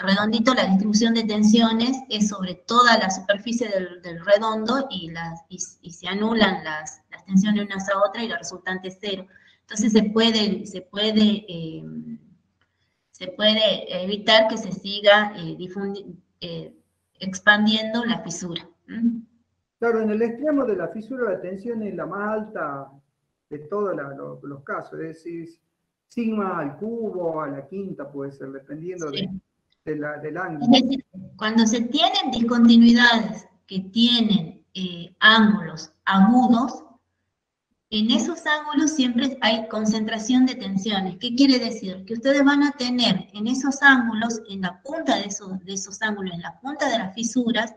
redondito, la distribución de tensiones es sobre toda la superficie del redondo y se anulan las tensiones unas a otras y la resultante es cero. Entonces se puede evitar que se siga expandiendo la fisura. Claro, en el extremo de la fisura la tensión es la más alta de todos los casos, es decir, sigma al cubo, a la quinta puede ser, dependiendo Sí. del ángulo. Es decir, cuando se tienen discontinuidades que tienen ángulos agudos, en esos ángulos siempre hay concentración de tensiones. ¿Qué quiere decir? Que ustedes van a tener en esos ángulos, en la punta de esos ángulos, en la punta de las fisuras,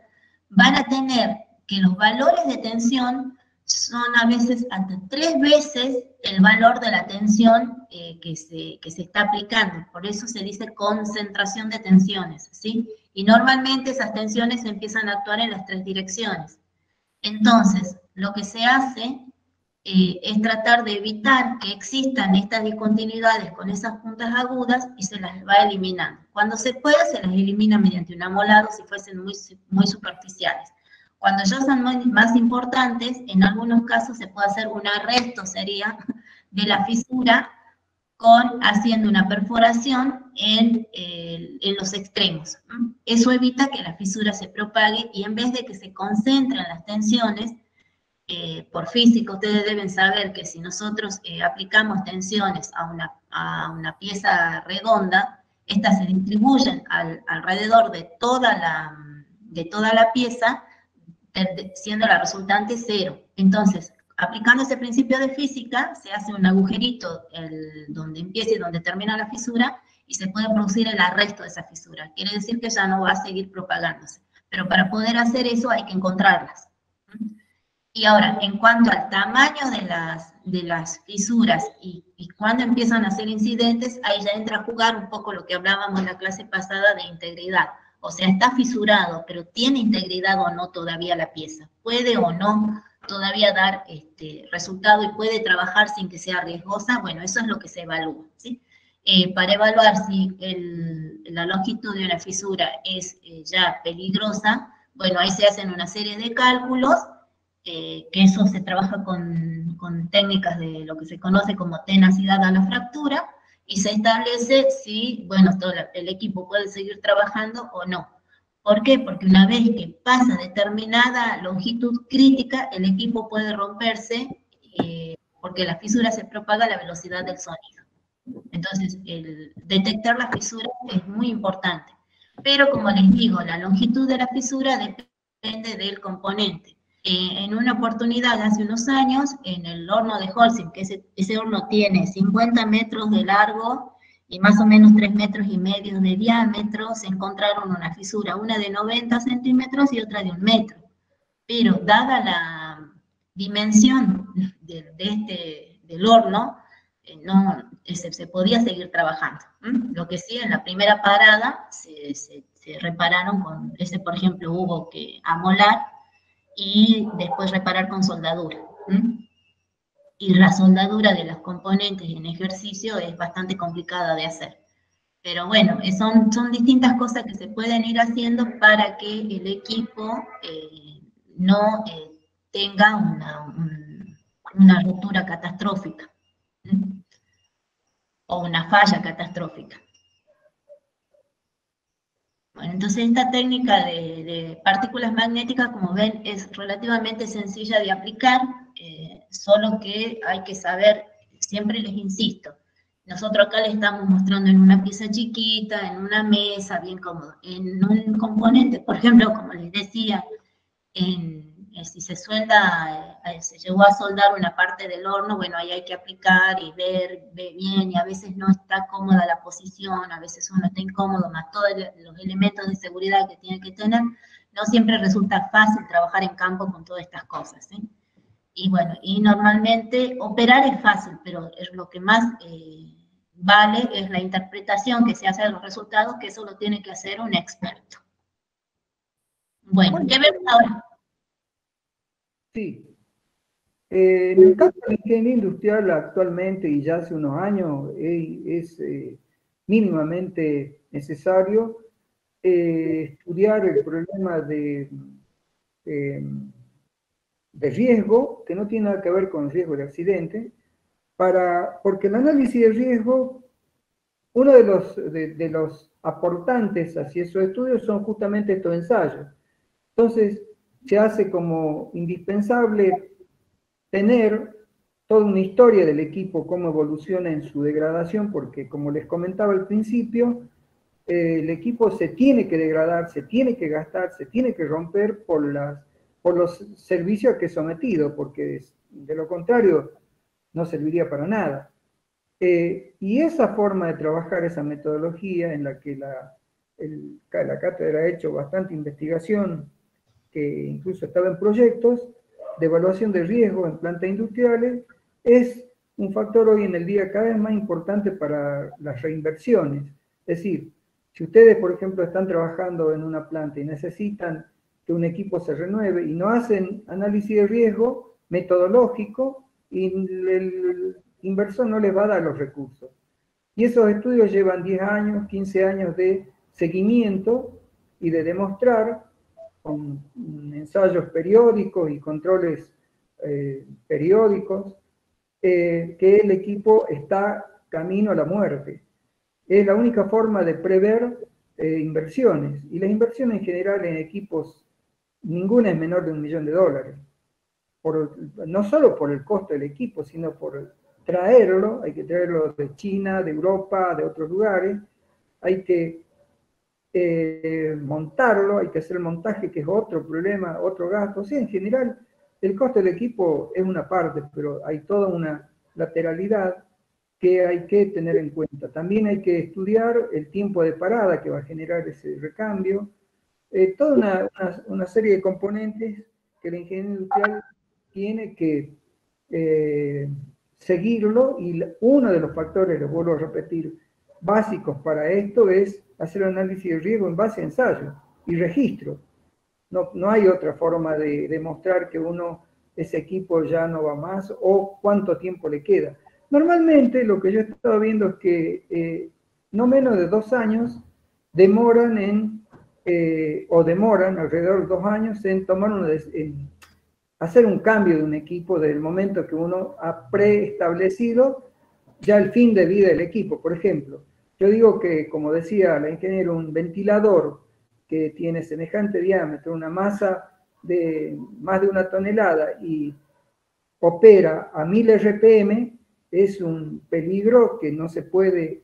van a tener que los valores de tensión son a veces hasta 3 veces el valor de la tensión que se está aplicando. Por eso se dice concentración de tensiones, ¿sí? Y normalmente esas tensiones empiezan a actuar en las 3 direcciones. Entonces, lo que se hace es tratar de evitar que existan estas discontinuidades con esas puntas agudas y se las va eliminando. Cuando se puede, se las elimina mediante un amolado si fuesen muy superficiales. Cuando ya son más importantes, en algunos casos se puede hacer un arresto, sería, de la fisura haciendo una perforación en los extremos. Eso evita que la fisura se propague y en vez de que se concentren las tensiones, por física, ustedes deben saber que si nosotros aplicamos tensiones a una pieza redonda, estas se distribuyen alrededor de toda la pieza, siendo la resultante cero. Entonces, aplicando ese principio de física, se hace un agujerito donde empieza y donde termina la fisura y se puede producir el arresto de esa fisura. Quiere decir que ya no va a seguir propagándose. Pero para poder hacer eso hay que encontrarlas. Y ahora, en cuanto al tamaño de las fisuras y cuando empiezan a ser incidentes, ahí ya entra a jugar un poco lo que hablábamos en la clase pasada de integridad. O sea, está fisurado, pero ¿tiene integridad o no todavía la pieza? ¿Puede o no todavía dar resultado y puede trabajar sin que sea riesgosa? Bueno, eso es lo que se evalúa, ¿sí? Para evaluar si la longitud de una fisura es ya peligrosa, bueno, ahí se hacen una serie de cálculos, que eso se trabaja con técnicas de lo que se conoce como tenacidad a la fractura, y se establece si, bueno, todo el equipo puede seguir trabajando o no. ¿Por qué? Porque una vez que pasa determinada longitud crítica, el equipo puede romperse, porque la fisura se propaga a la velocidad del sonido. Entonces, el detectar la fisura es muy importante. Pero, como les digo, la longitud de la fisura depende del componente. En una oportunidad, hace unos años, en el horno de Holcim, que ese horno tiene 50 metros de largo y más o menos 3,5 metros de diámetro, se encontraron una fisura, una de 90 centímetros y otra de 1 metro. Pero, dada la dimensión del horno, no, se podía seguir trabajando. Lo que sí, en la primera parada se repararon con por ejemplo, hubo que amolar y después reparar con soldadura. Y la soldadura de los componentes en ejercicio es bastante complicada de hacer. Pero bueno, son distintas cosas que se pueden ir haciendo para que el equipo no tenga una ruptura catastrófica o una falla catastrófica. Bueno, entonces esta técnica de partículas magnéticas, como ven, es relativamente sencilla de aplicar, solo que hay que saber, siempre les insisto, nosotros acá le estamos mostrando en una pieza chiquita, en una mesa, bien cómodo. En un componente, por ejemplo, como les decía, si se suelda, se llegó a soldar una parte del horno, bueno, ahí hay que aplicar y ver bien, y a veces no está cómoda la posición, a veces uno está incómodo, más todos los elementos de seguridad que tiene que tener, no siempre resulta fácil trabajar en campo con todas estas cosas, ¿sí? Y bueno, y normalmente operar es fácil, pero es lo que más vale es la interpretación que se hace de los resultados, que eso lo tiene que hacer un experto. Bueno, ¿qué vemos ahora? Sí. En el caso de la ingeniería industrial actualmente y ya hace unos años es mínimamente necesario estudiar el problema de riesgo, que no tiene nada que ver con el riesgo de accidente, porque el análisis de riesgo, uno de los aportantes hacia esos estudios son justamente estos ensayos. Entonces, se hace como indispensable tener toda una historia del equipo, cómo evoluciona en su degradación, porque como les comentaba al principio, el equipo se tiene que degradar, se tiene que gastar, se tiene que romper por los servicios a que es sometido, porque de lo contrario no serviría para nada. Y esa forma de trabajar, esa metodología en la que la cátedra ha hecho bastante investigación, que incluso estaba en proyectos de evaluación de riesgo en plantas industriales, es un factor hoy en el día cada vez más importante para las reinversiones. Es decir, si ustedes, por ejemplo, están trabajando en una planta y necesitan que un equipo se renueve y no hacen análisis de riesgo metodológico, y el inversor no les va a dar los recursos. Y esos estudios llevan 10 años, 15 años de seguimiento y de demostrar con ensayos periódicos y controles periódicos, que el equipo está camino a la muerte. Es la única forma de prever inversiones. Y las inversiones en general en equipos, ninguna es menor de $1 millón. No solo por el costo del equipo, sino por traerlo. Hay que traerlo de China, de Europa, de otros lugares. Hay que montarlo, hay que hacer el montaje, que es otro problema, otro gasto. O sea, en general, el costo del equipo es una parte, pero hay toda una lateralidad que hay que tener en cuenta. También hay que estudiar el tiempo de parada que va a generar ese recambio. Toda una serie de componentes que la ingeniería industrial tiene que seguirlo, y uno de los factores, lo vuelvo a repetir, básicos para esto es hacer análisis de riesgo en base a ensayo y registro. No hay otra forma de demostrar que ese equipo ya no va más o cuánto tiempo le queda. Normalmente lo que yo he estado viendo es que no menos de 2 años demoran alrededor de 2 años en tomar en hacer un cambio de un equipo desde el momento que uno ha preestablecido ya el fin de vida del equipo. Por ejemplo, yo digo que, como decía la ingeniera, un ventilador que tiene semejante diámetro, una masa de más de 1 tonelada y opera a 1000 RPM, es un peligro que no se puede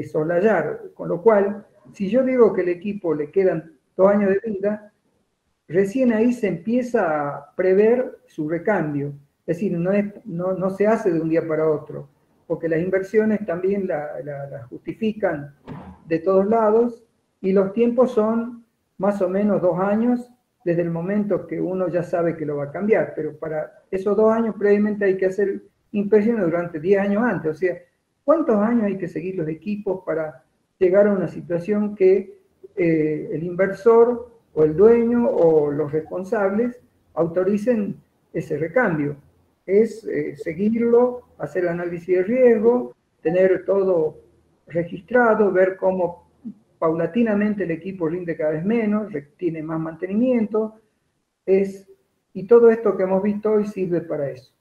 soslayar. Con lo cual, si yo digo que el equipo le quedan 2 años de vida, recién ahí se empieza a prever su recambio. Es decir, no se hace de un día para otro, porque las inversiones también la justifican de todos lados, y los tiempos son más o menos 2 años desde el momento que uno ya sabe que lo va a cambiar, pero para esos 2 años previamente hay que hacer inversiones durante 10 años antes. O sea, ¿cuántos años hay que seguir los equipos para llegar a una situación que el inversor o el dueño o los responsables autoricen ese recambio? Es seguirlo, hacer análisis de riesgo, tener todo registrado, ver cómo paulatinamente el equipo rinde cada vez menos, tiene más mantenimiento, y todo esto que hemos visto hoy sirve para eso.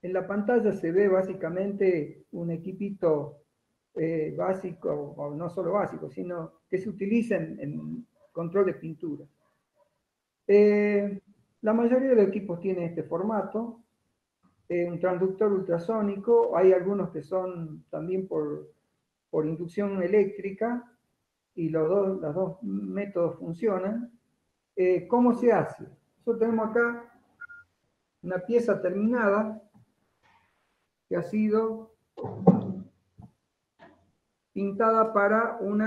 En la pantalla se ve básicamente un equipito básico, o no solo básico, sino que se utiliza en control de pintura. La mayoría de los equipos tienen este formato, un transductor ultrasónico. Hay algunos que son también por inducción eléctrica, y los dos métodos funcionan. ¿Cómo se hace? Nosotros tenemos acá una pieza terminada que ha sido pintada para un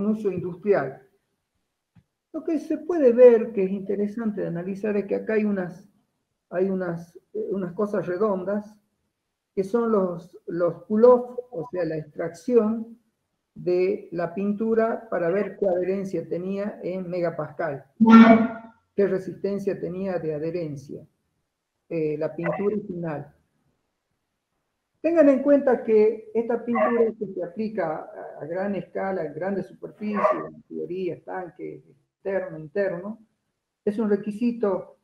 uso industrial. Lo que se puede ver, que es interesante de analizar, es que acá hay unas cosas redondas que son los pull-off, o sea, la extracción de la pintura para ver qué adherencia tenía en megapascal, qué resistencia tenía de adherencia la pintura final. Tengan en cuenta que esta pintura que se aplica a gran escala, en grandes superficies, en tuberías, tanques, externo, interno, es un requisito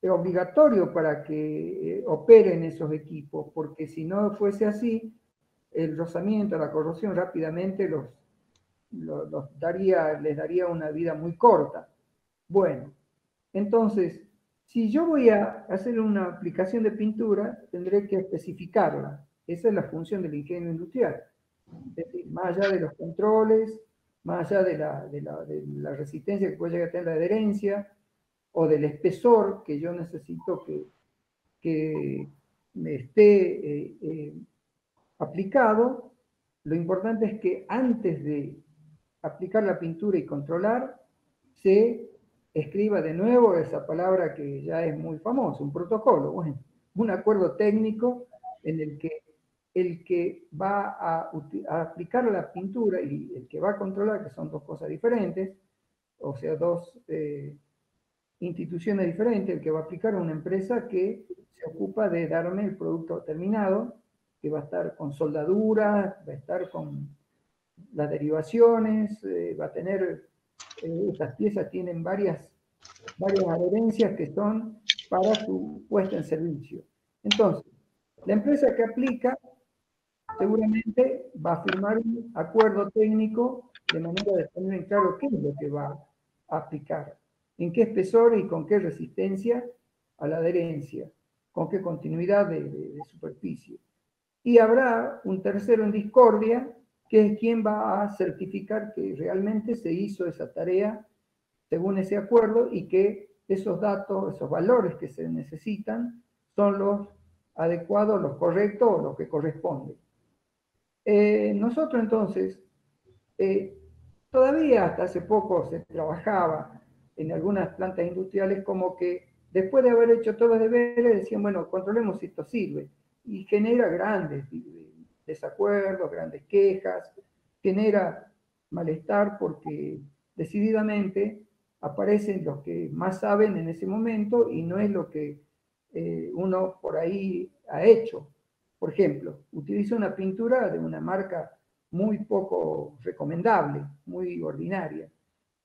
obligatorio para que operen esos equipos, porque si no fuese así, el rozamiento, la corrosión rápidamente les daría una vida muy corta. Bueno, entonces, si yo voy a hacer una aplicación de pintura, tendré que especificarla. Esa es la función del ingeniero industrial. Es decir, más allá de los controles, más allá de la resistencia que puede llegar a tener la adherencia, o del espesor que yo necesito que me esté aplicado, lo importante es que antes de aplicar la pintura y controlar, se escriba de nuevo esa palabra que ya es muy famosa, un protocolo, bueno, un acuerdo técnico en el que el que va a aplicar la pintura y el que va a controlar, que son dos cosas diferentes, o sea, dos instituciones diferentes. El que va a aplicar una empresa que se ocupa de darme el producto terminado, que va a estar con soldadura, va a estar con las derivaciones, va a tener, estas piezas tienen varias adherencias que son para su puesta en servicio. Entonces, la empresa que aplica seguramente va a firmar un acuerdo técnico de manera de tener en claro qué es lo que va a aplicar, en qué espesor y con qué resistencia a la adherencia, con qué continuidad de superficie. Y habrá un tercero en discordia, que es quien va a certificar que realmente se hizo esa tarea según ese acuerdo y que esos datos, esos valores que se necesitan son los adecuados, los correctos o los que corresponden. Nosotros entonces, todavía hasta hace poco se trabajaba en algunas plantas industriales como que después de haber hecho todos los deberes decían, bueno, controlemos si esto sirve. Y genera grandes desacuerdos, grandes quejas, genera malestar porque decididamente aparecen los que más saben en ese momento y no es lo que uno por ahí ha hecho. Por ejemplo, utiliza una pintura de una marca muy poco recomendable, muy ordinaria.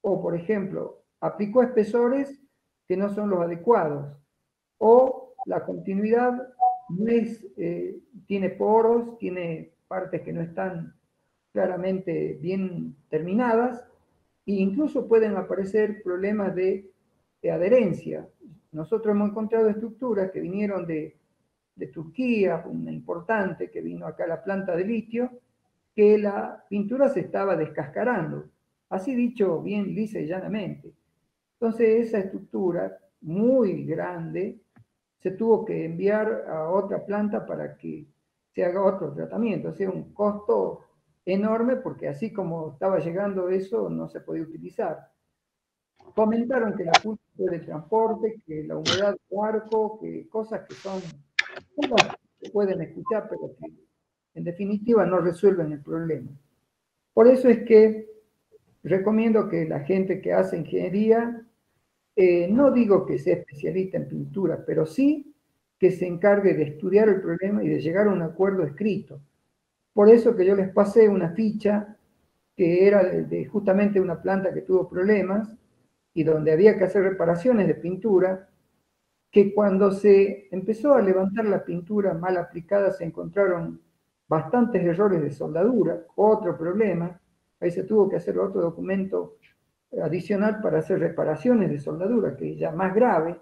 O, por ejemplo, aplicó espesores que no son los adecuados. O la continuidad no es, tiene poros, tiene partes que no están claramente bien terminadas e incluso pueden aparecer problemas de adherencia. Nosotros hemos encontrado estructuras que vinieron de Turquía, una importante que vino acá a la planta de litio, que la pintura se estaba descascarando, así dicho bien lisa y llanamente. Entonces esa estructura muy grande se tuvo que enviar a otra planta para que se haga otro tratamiento, o sea, un costo enorme porque así como estaba llegando eso no se podía utilizar. Comentaron que la culpa fue del transporte, que la humedad del barco, que cosas que son cosas que pueden escuchar, pero que en definitiva no resuelven el problema. Por eso es que recomiendo que la gente que hace ingeniería, no digo que sea especialista en pintura, pero sí que se encargue de estudiar el problema y de llegar a un acuerdo escrito. Por eso que yo les pasé una ficha que era de justamente una planta que tuvo problemas y donde había que hacer reparaciones de pintura, que cuando se empezó a levantar la pintura mal aplicada se encontraron bastantes errores de soldadura, otro problema, ahí se tuvo que hacer otro documento adicional para hacer reparaciones de soldadura, que es ya más grave,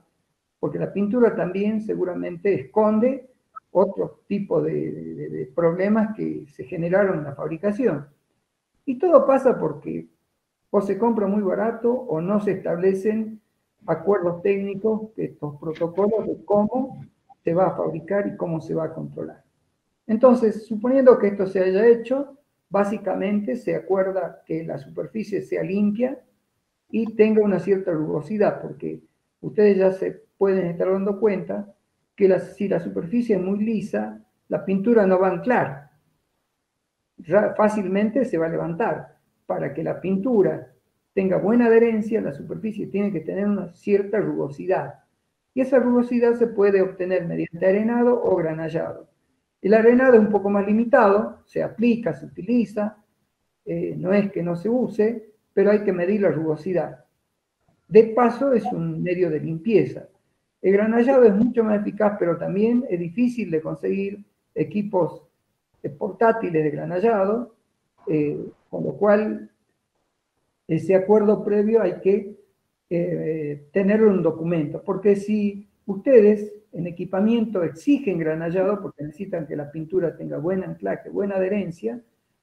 porque la pintura también seguramente esconde otro tipo de problemas que se generaron en la fabricación. Y todo pasa porque o se compra muy barato o no se establecen acuerdos técnicos, estos protocolos de cómo se va a fabricar y cómo se va a controlar. Entonces, suponiendo que esto se haya hecho, básicamente se acuerda que la superficie sea limpia y tenga una cierta rugosidad, porque ustedes ya se pueden estar dando cuenta que si la superficie es muy lisa, la pintura no va a anclar, fácilmente se va a levantar. Para que la pintura tenga buena adherencia, la superficie tiene que tener una cierta rugosidad. Y esa rugosidad se puede obtener mediante arenado o granallado. El arenado es un poco más limitado, se aplica, se utiliza, no es que no se use, pero hay que medir la rugosidad. De paso, es un medio de limpieza. El granallado es mucho más eficaz, pero también es difícil de conseguir equipos portátiles de granallado, con lo cual ese acuerdo previo hay que tenerlo en un documento, porque si ustedes en equipamiento exigen granallado, porque necesitan que la pintura tenga buen anclaje, buena adherencia,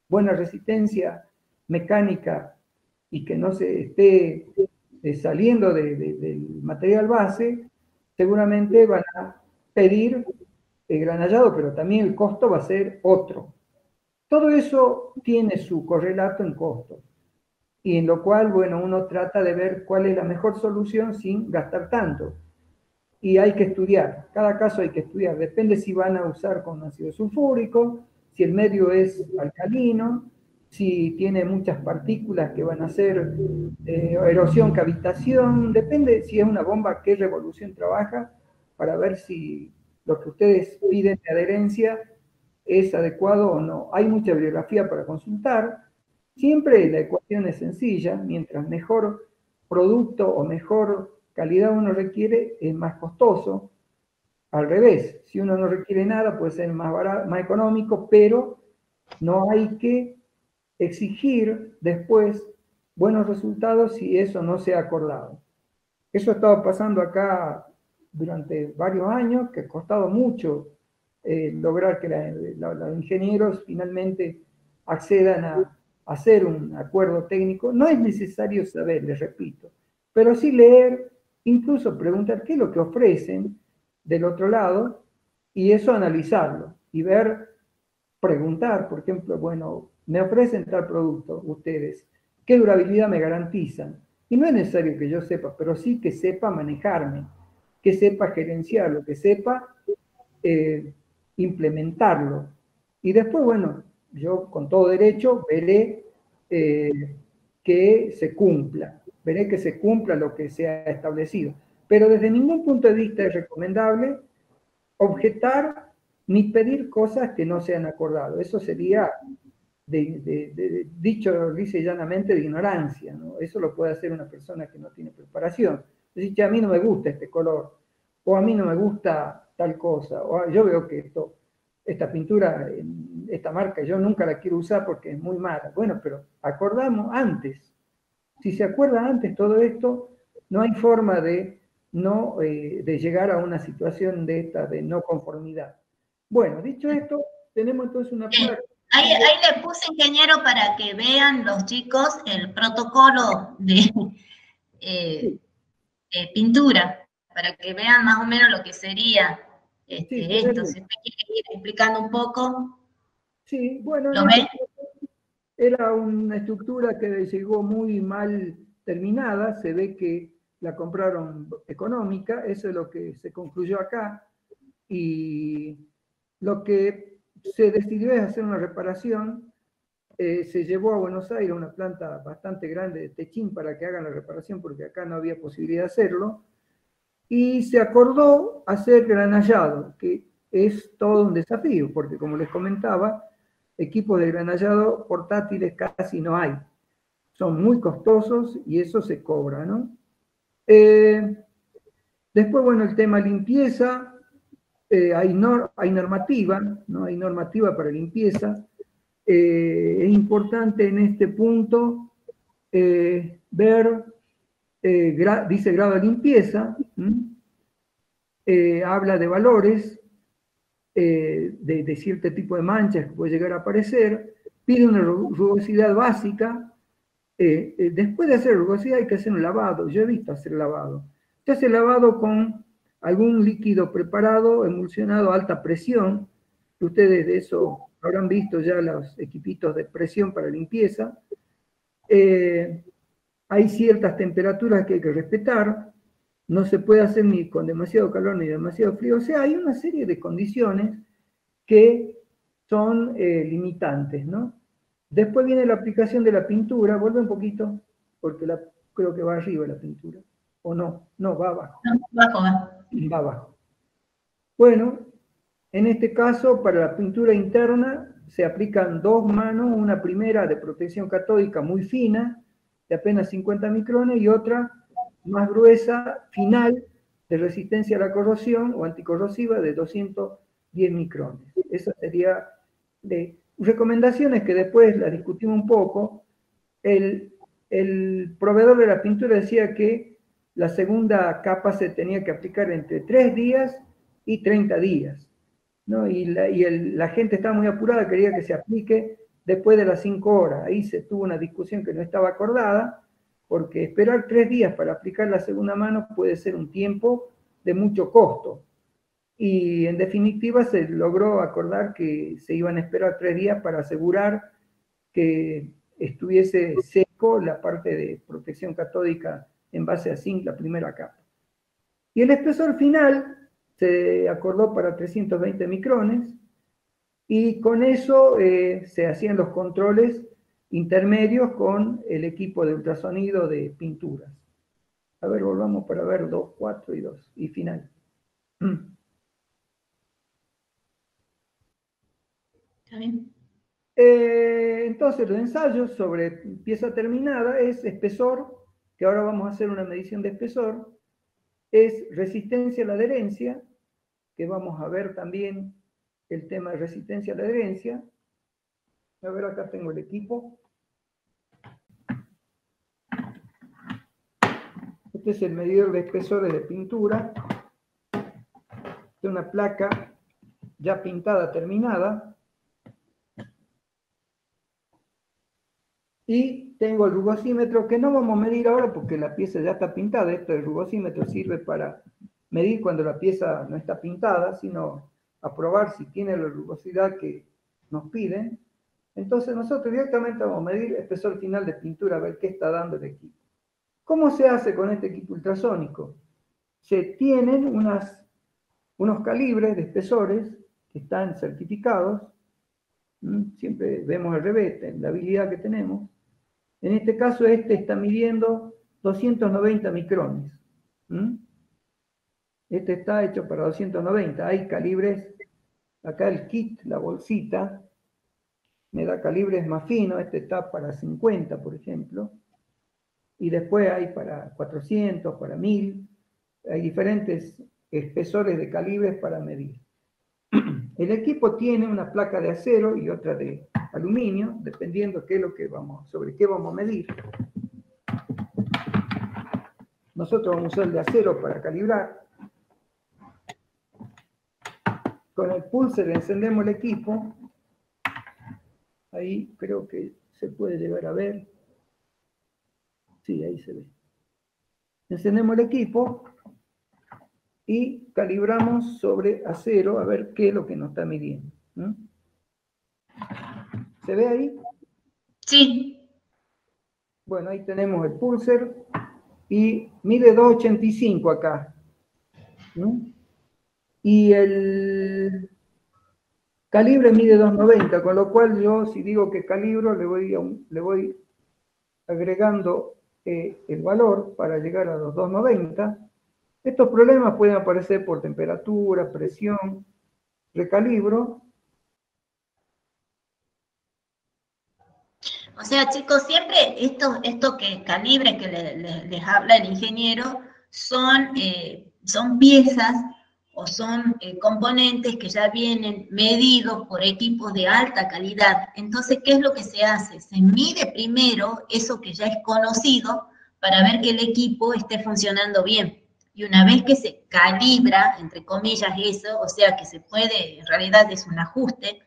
buena resistencia mecánica y que no se esté saliendo del material base, seguramente van a pedir granallado, pero también el costo va a ser otro. Todo eso tiene su correlato en costo, y en lo cual, bueno, uno trata de ver cuál es la mejor solución sin gastar tanto. Y hay que estudiar, cada caso hay que estudiar, depende si van a usar con ácido sulfúrico, si el medio es alcalino, si tiene muchas partículas que van a hacer erosión, cavitación, depende si es una bomba, qué revolución trabaja, para ver si lo que ustedes piden de adherencia es adecuado o no. Hay mucha bibliografía para consultar, Siempre la ecuación es sencilla, mientras mejor producto o mejor calidad uno requiere, es más costoso. Al revés, si uno no requiere nada, puede ser más barato, más económico, pero no hay que exigir después buenos resultados si eso no se ha acordado. Eso ha estado pasando acá durante varios años, que ha costado mucho lograr que los ingenieros finalmente accedan a hacer un acuerdo técnico. No es necesario saber, les repito, pero sí leer, incluso preguntar qué es lo que ofrecen del otro lado y eso analizarlo y ver, preguntar, por ejemplo, bueno, me ofrecen tal producto ustedes, ¿qué durabilidad me garantizan? Y no es necesario que yo sepa, pero sí que sepa manejarme, que sepa gerenciarlo, que sepa eh, implementarlo. Y después, bueno, yo con todo derecho veré que se cumpla, veré que se cumpla lo que se ha establecido. Pero desde ningún punto de vista es recomendable objetar ni pedir cosas que no se han acordado. Eso sería, dicho dice llanamente, de ignorancia, ¿no? Eso lo puede hacer una persona que no tiene preparación. Decir, que a mí no me gusta este color, o a mí no me gusta tal cosa, o yo veo que esta pintura, esta marca, yo nunca la quiero usar porque es muy mala. Bueno, pero acordamos antes. Si se acuerda antes todo esto, no hay forma de llegar a una situación de esta, de no conformidad. Bueno, dicho esto, tenemos entonces una parte. Ahí le puse, ingeniero, para que vean los chicos el protocolo Sí, de pintura, para que vean más o menos lo que sería sí, se ve esto. bien. Si usted quiere ir explicando un poco, Sí, bueno, en ¿lo este ven? caso era una estructura que llegó muy mal terminada, se ve que la compraron económica, eso es lo que se concluyó acá, y lo que se decidió es hacer una reparación. Se llevó a Buenos Aires una planta bastante grande de Techín para que hagan la reparación porque acá no había posibilidad de hacerlo, y se acordó hacer granallado, que es todo un desafío, porque como les comentaba, equipos de granallado portátiles casi no hay, son muy costosos y eso se cobra, ¿no? Después, bueno, el tema limpieza, hay normativa, ¿no? Hay normativa para limpieza. Es importante en este punto ver, dice grado de limpieza, habla de valores, de cierto tipo de manchas que puede llegar a aparecer, pide una rugosidad básica. Después de hacer rugosidad hay que hacer un lavado. Yo he visto hacer lavado. Se hace lavado con algún líquido preparado, emulsionado a alta presión. Ustedes de eso habrán visto ya los equipitos de presión para limpieza. Hay ciertas temperaturas que hay que respetar. No se puede hacer ni con demasiado calor ni demasiado frío. O sea, hay una serie de condiciones que son limitantes, ¿no? Después viene la aplicación de la pintura, vuelve un poquito, porque creo que va arriba la pintura, o no, no, va abajo, No, bajo, va. va abajo. Bueno, en este caso, para la pintura interna, se aplican dos manos, una primera de protección catódica muy fina, de apenas 50 micrones, y otra más gruesa, final, de resistencia a la corrosión o anticorrosiva de 210 micrones. Esa sería de recomendaciones que después las discutimos un poco. El proveedor de la pintura decía que la segunda capa se tenía que aplicar entre 3 días y 30 días, ¿no? La gente estaba muy apurada, quería que se aplique después de las 5 horas. Ahí se tuvo una discusión que no estaba acordada, porque esperar 3 días para aplicar la segunda mano puede ser un tiempo de mucho costo. Y en definitiva se logró acordar que se iban a esperar 3 días para asegurar que estuviese seco la parte de protección catódica en base a zinc, la primera capa. Y el espesor final se acordó para 320 micrones y con eso se hacían los controles intermedios con el equipo de ultrasonido de pinturas. A ver, volvamos para ver 2, 4 y 2 y final. ¿Está bien? Entonces, los ensayos sobre pieza terminada es espesor, que ahora vamos a hacer una medición de espesor, es resistencia a la adherencia, que vamos a ver también el tema de resistencia a la adherencia. A ver, acá tengo el equipo. Este es el medidor de espesores de pintura. De una placa ya pintada, terminada. Y tengo el rugosímetro, que no vamos a medir ahora porque la pieza ya está pintada. Esto del rugosímetro sirve para medir cuando la pieza no está pintada, sino a probar si tiene la rugosidad que nos piden. Entonces nosotros directamente vamos a medir el espesor final de pintura, a ver qué está dando el equipo. ¿Cómo se hace con este equipo ultrasónico? Se tienen unos calibres de espesores que están certificados. Siempre vemos el revés, la habilidad que tenemos. En este caso, este está midiendo 290 micrones. Este está hecho para 290. Hay calibres, acá el kit, la bolsita, me da calibres más finos. Este está para 50, por ejemplo. Y después hay para 400, para 1000. Hay diferentes espesores de calibres para medir. El equipo tiene una placa de acero y otra de aluminio, dependiendo qué es lo que sobre qué vamos a medir. Nosotros vamos a usar el de acero para calibrar. Con el pulser encendemos el equipo. Ahí creo que se puede llegar a ver. Sí, ahí se ve. Encendemos el equipo y calibramos sobre acero a ver qué es lo que nos está midiendo. ¿Se ve ahí? Sí. Bueno, ahí tenemos el pulser y mide 285 acá. Y el calibre mide 290, con lo cual yo, si digo que calibro, le voy agregando el valor para llegar a los 290. Estos problemas pueden aparecer por temperatura, presión, recalibro. O sea, chicos, siempre esto que calibre que les habla el ingeniero son piezas o son componentes que ya vienen medidos por equipos de alta calidad. Entonces, ¿qué es lo que se hace? Se mide primero eso que ya es conocido para ver que el equipo esté funcionando bien. Y una vez que se calibra, entre comillas, eso, o sea que se puede, en realidad es un ajuste,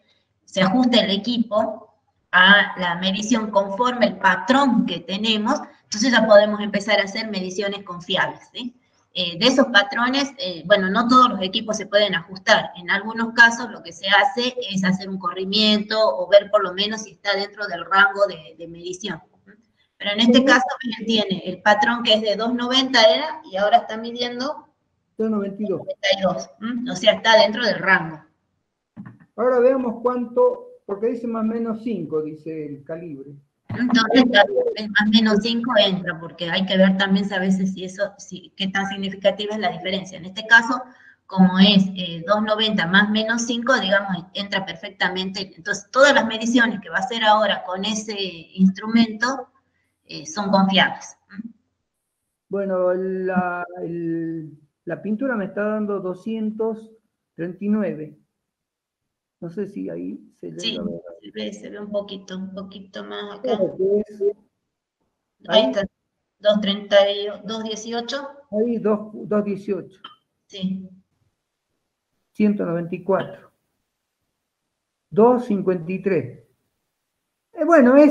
se ajusta el equipo a la medición conforme el patrón que tenemos, entonces ya podemos empezar a hacer mediciones confiables, ¿sí? De esos patrones, bueno, no todos los equipos se pueden ajustar. En algunos casos lo que se hace es hacer un corrimiento o ver por lo menos si está dentro del rango de medición. Pero en este caso él tiene el patrón que es de 290 era y ahora está midiendo 292. O sea, está dentro del rango. Ahora veamos cuánto, porque dice más o menos 5, dice el calibre. Entonces, más o menos 5 entra, porque hay que ver también a veces qué tan significativa es la diferencia. En este caso, como es 290 más menos 5, digamos, entra perfectamente. Entonces, todas las mediciones que va a hacer ahora con ese instrumento son confiables. Bueno, la pintura me está dando 239. No sé si ahí se llega a ver. Se ve un poquito más acá. Ahí está, 218. Ahí 218. Sí. 194. 253. Bueno, en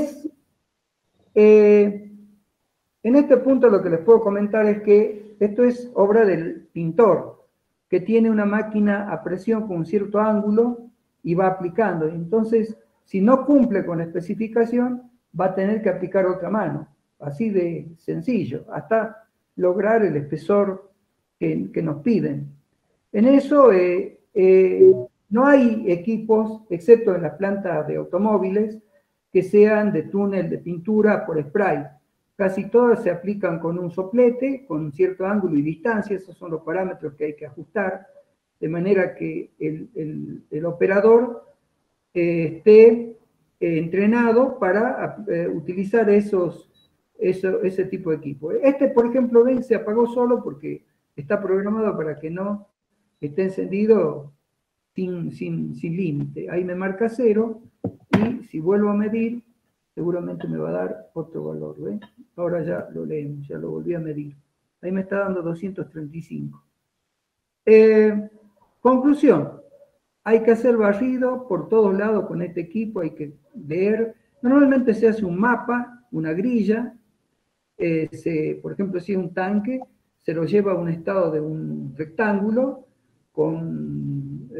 este punto lo que les puedo comentar es que esto es obra del pintor, que tiene una máquina a presión con un cierto ángulo y va aplicando. Entonces, si no cumple con la especificación, va a tener que aplicar otra mano. Así de sencillo, hasta lograr el espesor que nos piden. En eso no hay equipos, excepto en las plantas de automóviles, que sean de túnel de pintura por spray. Casi todas se aplican con un soplete, con un cierto ángulo y distancia. Esos son los parámetros que hay que ajustar, de manera que el operador esté entrenado para utilizar ese tipo de equipo. Este, por ejemplo, ven, se apagó solo porque está programado para que no esté encendido sin límite. Ahí me marca 0 y si vuelvo a medir, seguramente me va a dar otro valor. ¿Ven? Ahora ya lo leemos, ya lo volví a medir. Ahí me está dando 235. Conclusión. Hay que hacer barrido por todos lados con este equipo, hay que leer. Normalmente se hace un mapa, una grilla. Por ejemplo, si es un tanque, se lo lleva a un estado de un rectángulo con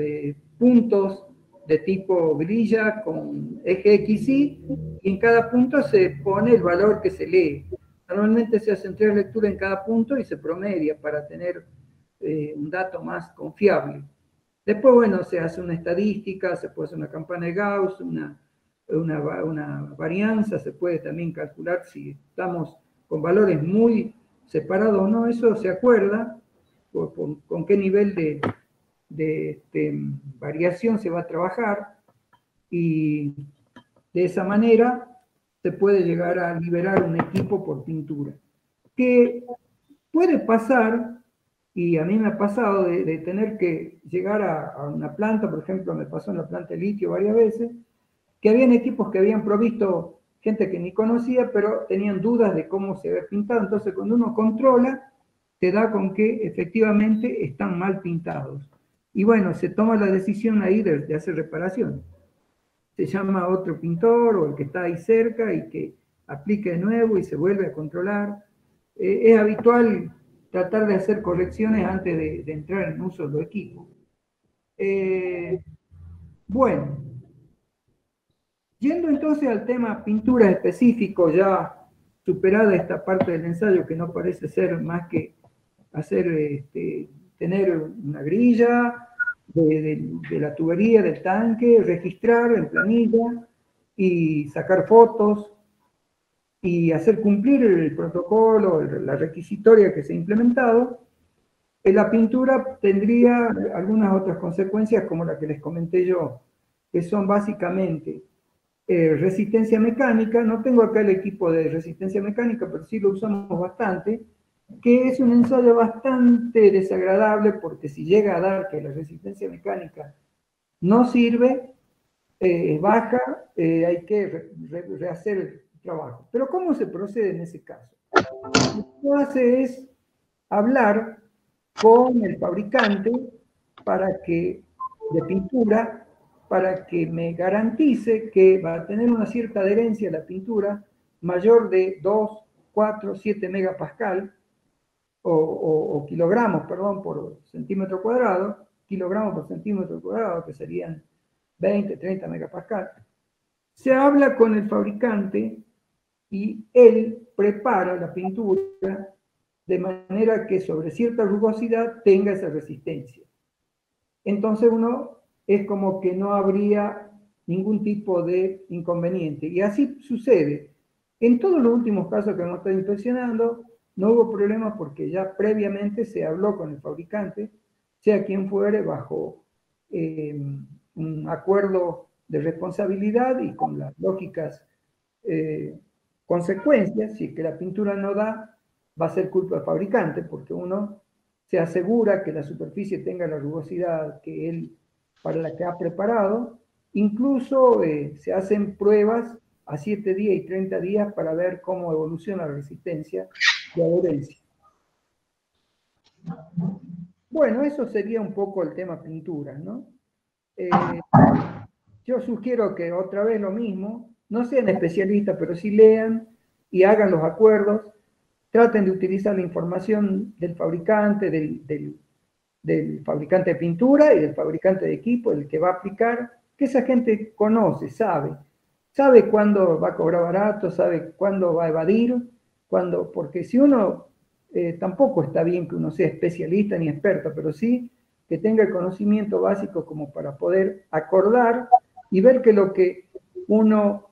puntos de tipo grilla con eje X, Y, y en cada punto se pone el valor que se lee. Normalmente se hacen 3 lecturas en cada punto y se promedia para tener un dato más confiable. Después, bueno, se hace una estadística, se puede hacer una campana de Gauss, una varianza, se puede también calcular si estamos con valores muy separados o no, eso se acuerda con qué nivel de variación se va a trabajar, y de esa manera se puede llegar a liberar un equipo por pintura. Que puede pasar, y a mí me ha pasado de tener que llegar a una planta, por ejemplo, me pasó en la planta de litio varias veces, que habían equipos que habían provisto gente que ni conocía, pero tenían dudas de cómo se había pintado. Entonces, cuando uno controla, te da con que efectivamente están mal pintados. Y bueno, se toma la decisión ahí de hacer reparación. Se llama a otro pintor o el que está ahí cerca y que aplique de nuevo y se vuelve a controlar. Es habitual tratar de hacer correcciones antes de entrar en uso de los equipos. Bueno, yendo entonces al tema pintura específico, ya superada esta parte del ensayo que no parece ser más que hacer, tener una grilla de la tubería del tanque, registrar en planilla y sacar fotos y hacer cumplir el protocolo, la requisitoria que se ha implementado. La pintura tendría algunas otras consecuencias como la que les comenté yo, que son básicamente resistencia mecánica. No tengo acá el equipo de resistencia mecánica, pero sí lo usamos bastante, que es un ensayo bastante desagradable porque si llega a dar que la resistencia mecánica no sirve, baja, hay que rehacer el trabajo. Pero ¿cómo se procede en ese caso? Lo que se hace es hablar con el fabricante de pintura para que me garantice que va a tener una cierta adherencia a la pintura mayor de 2, 4, 7 megapascal o kilogramos, perdón, por centímetro cuadrado, kilogramos por centímetro cuadrado, que serían 20, 30 megapascal. Se habla con el fabricante y él prepara la pintura de manera que sobre cierta rugosidad tenga esa resistencia. Entonces uno es como que no habría ningún tipo de inconveniente. Y así sucede. En todos los últimos casos que hemos estado inspeccionando, no hubo problemas porque ya previamente se habló con el fabricante, sea quien fuere, bajo un acuerdo de responsabilidad y con las lógicas consecuencias. Si es que la pintura no da, va a ser culpa del fabricante, porque uno se asegura que la superficie tenga la rugosidad que él, para la que ha preparado. Incluso se hacen pruebas a 7 días y 30 días para ver cómo evoluciona la resistencia de adherencia. Bueno, eso sería un poco el tema pintura, ¿no? Yo sugiero que otra vez lo mismo, no sean especialistas, pero sí lean y hagan los acuerdos. Traten de utilizar la información del fabricante, del fabricante de pintura y del fabricante de equipo, el que va a aplicar, que esa gente conoce, sabe cuándo va a cobrar barato, sabe cuándo va a evadir, porque si uno, tampoco está bien que uno sea especialista ni experto, pero sí que tenga el conocimiento básico como para poder acordar y ver que lo que uno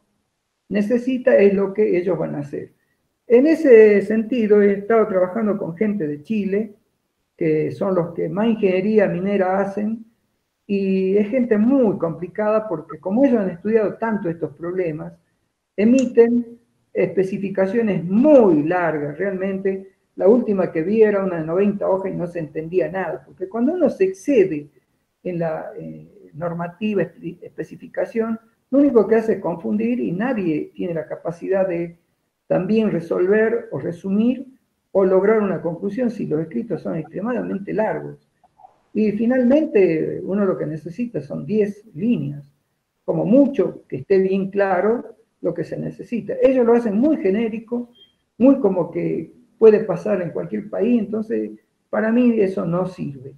necesita es lo que ellos van a hacer. En ese sentido, he estado trabajando con gente de Chile, que son los que más ingeniería minera hacen, Y es gente muy complicada porque como ellos han estudiado tanto estos problemas, emiten especificaciones muy largas, realmente. La última que vi era una de 90 hojas y no se entendía nada, porque cuando uno se excede en la normativa, especificación, lo único que hace es confundir y nadie tiene la capacidad de también resolver o resumir o lograr una conclusión si los escritos son extremadamente largos. Y finalmente uno lo que necesita son 10 líneas, como mucho que esté bien claro lo que se necesita. Ellos lo hacen muy genérico, muy como que puede pasar en cualquier país, entonces para mí eso no sirve.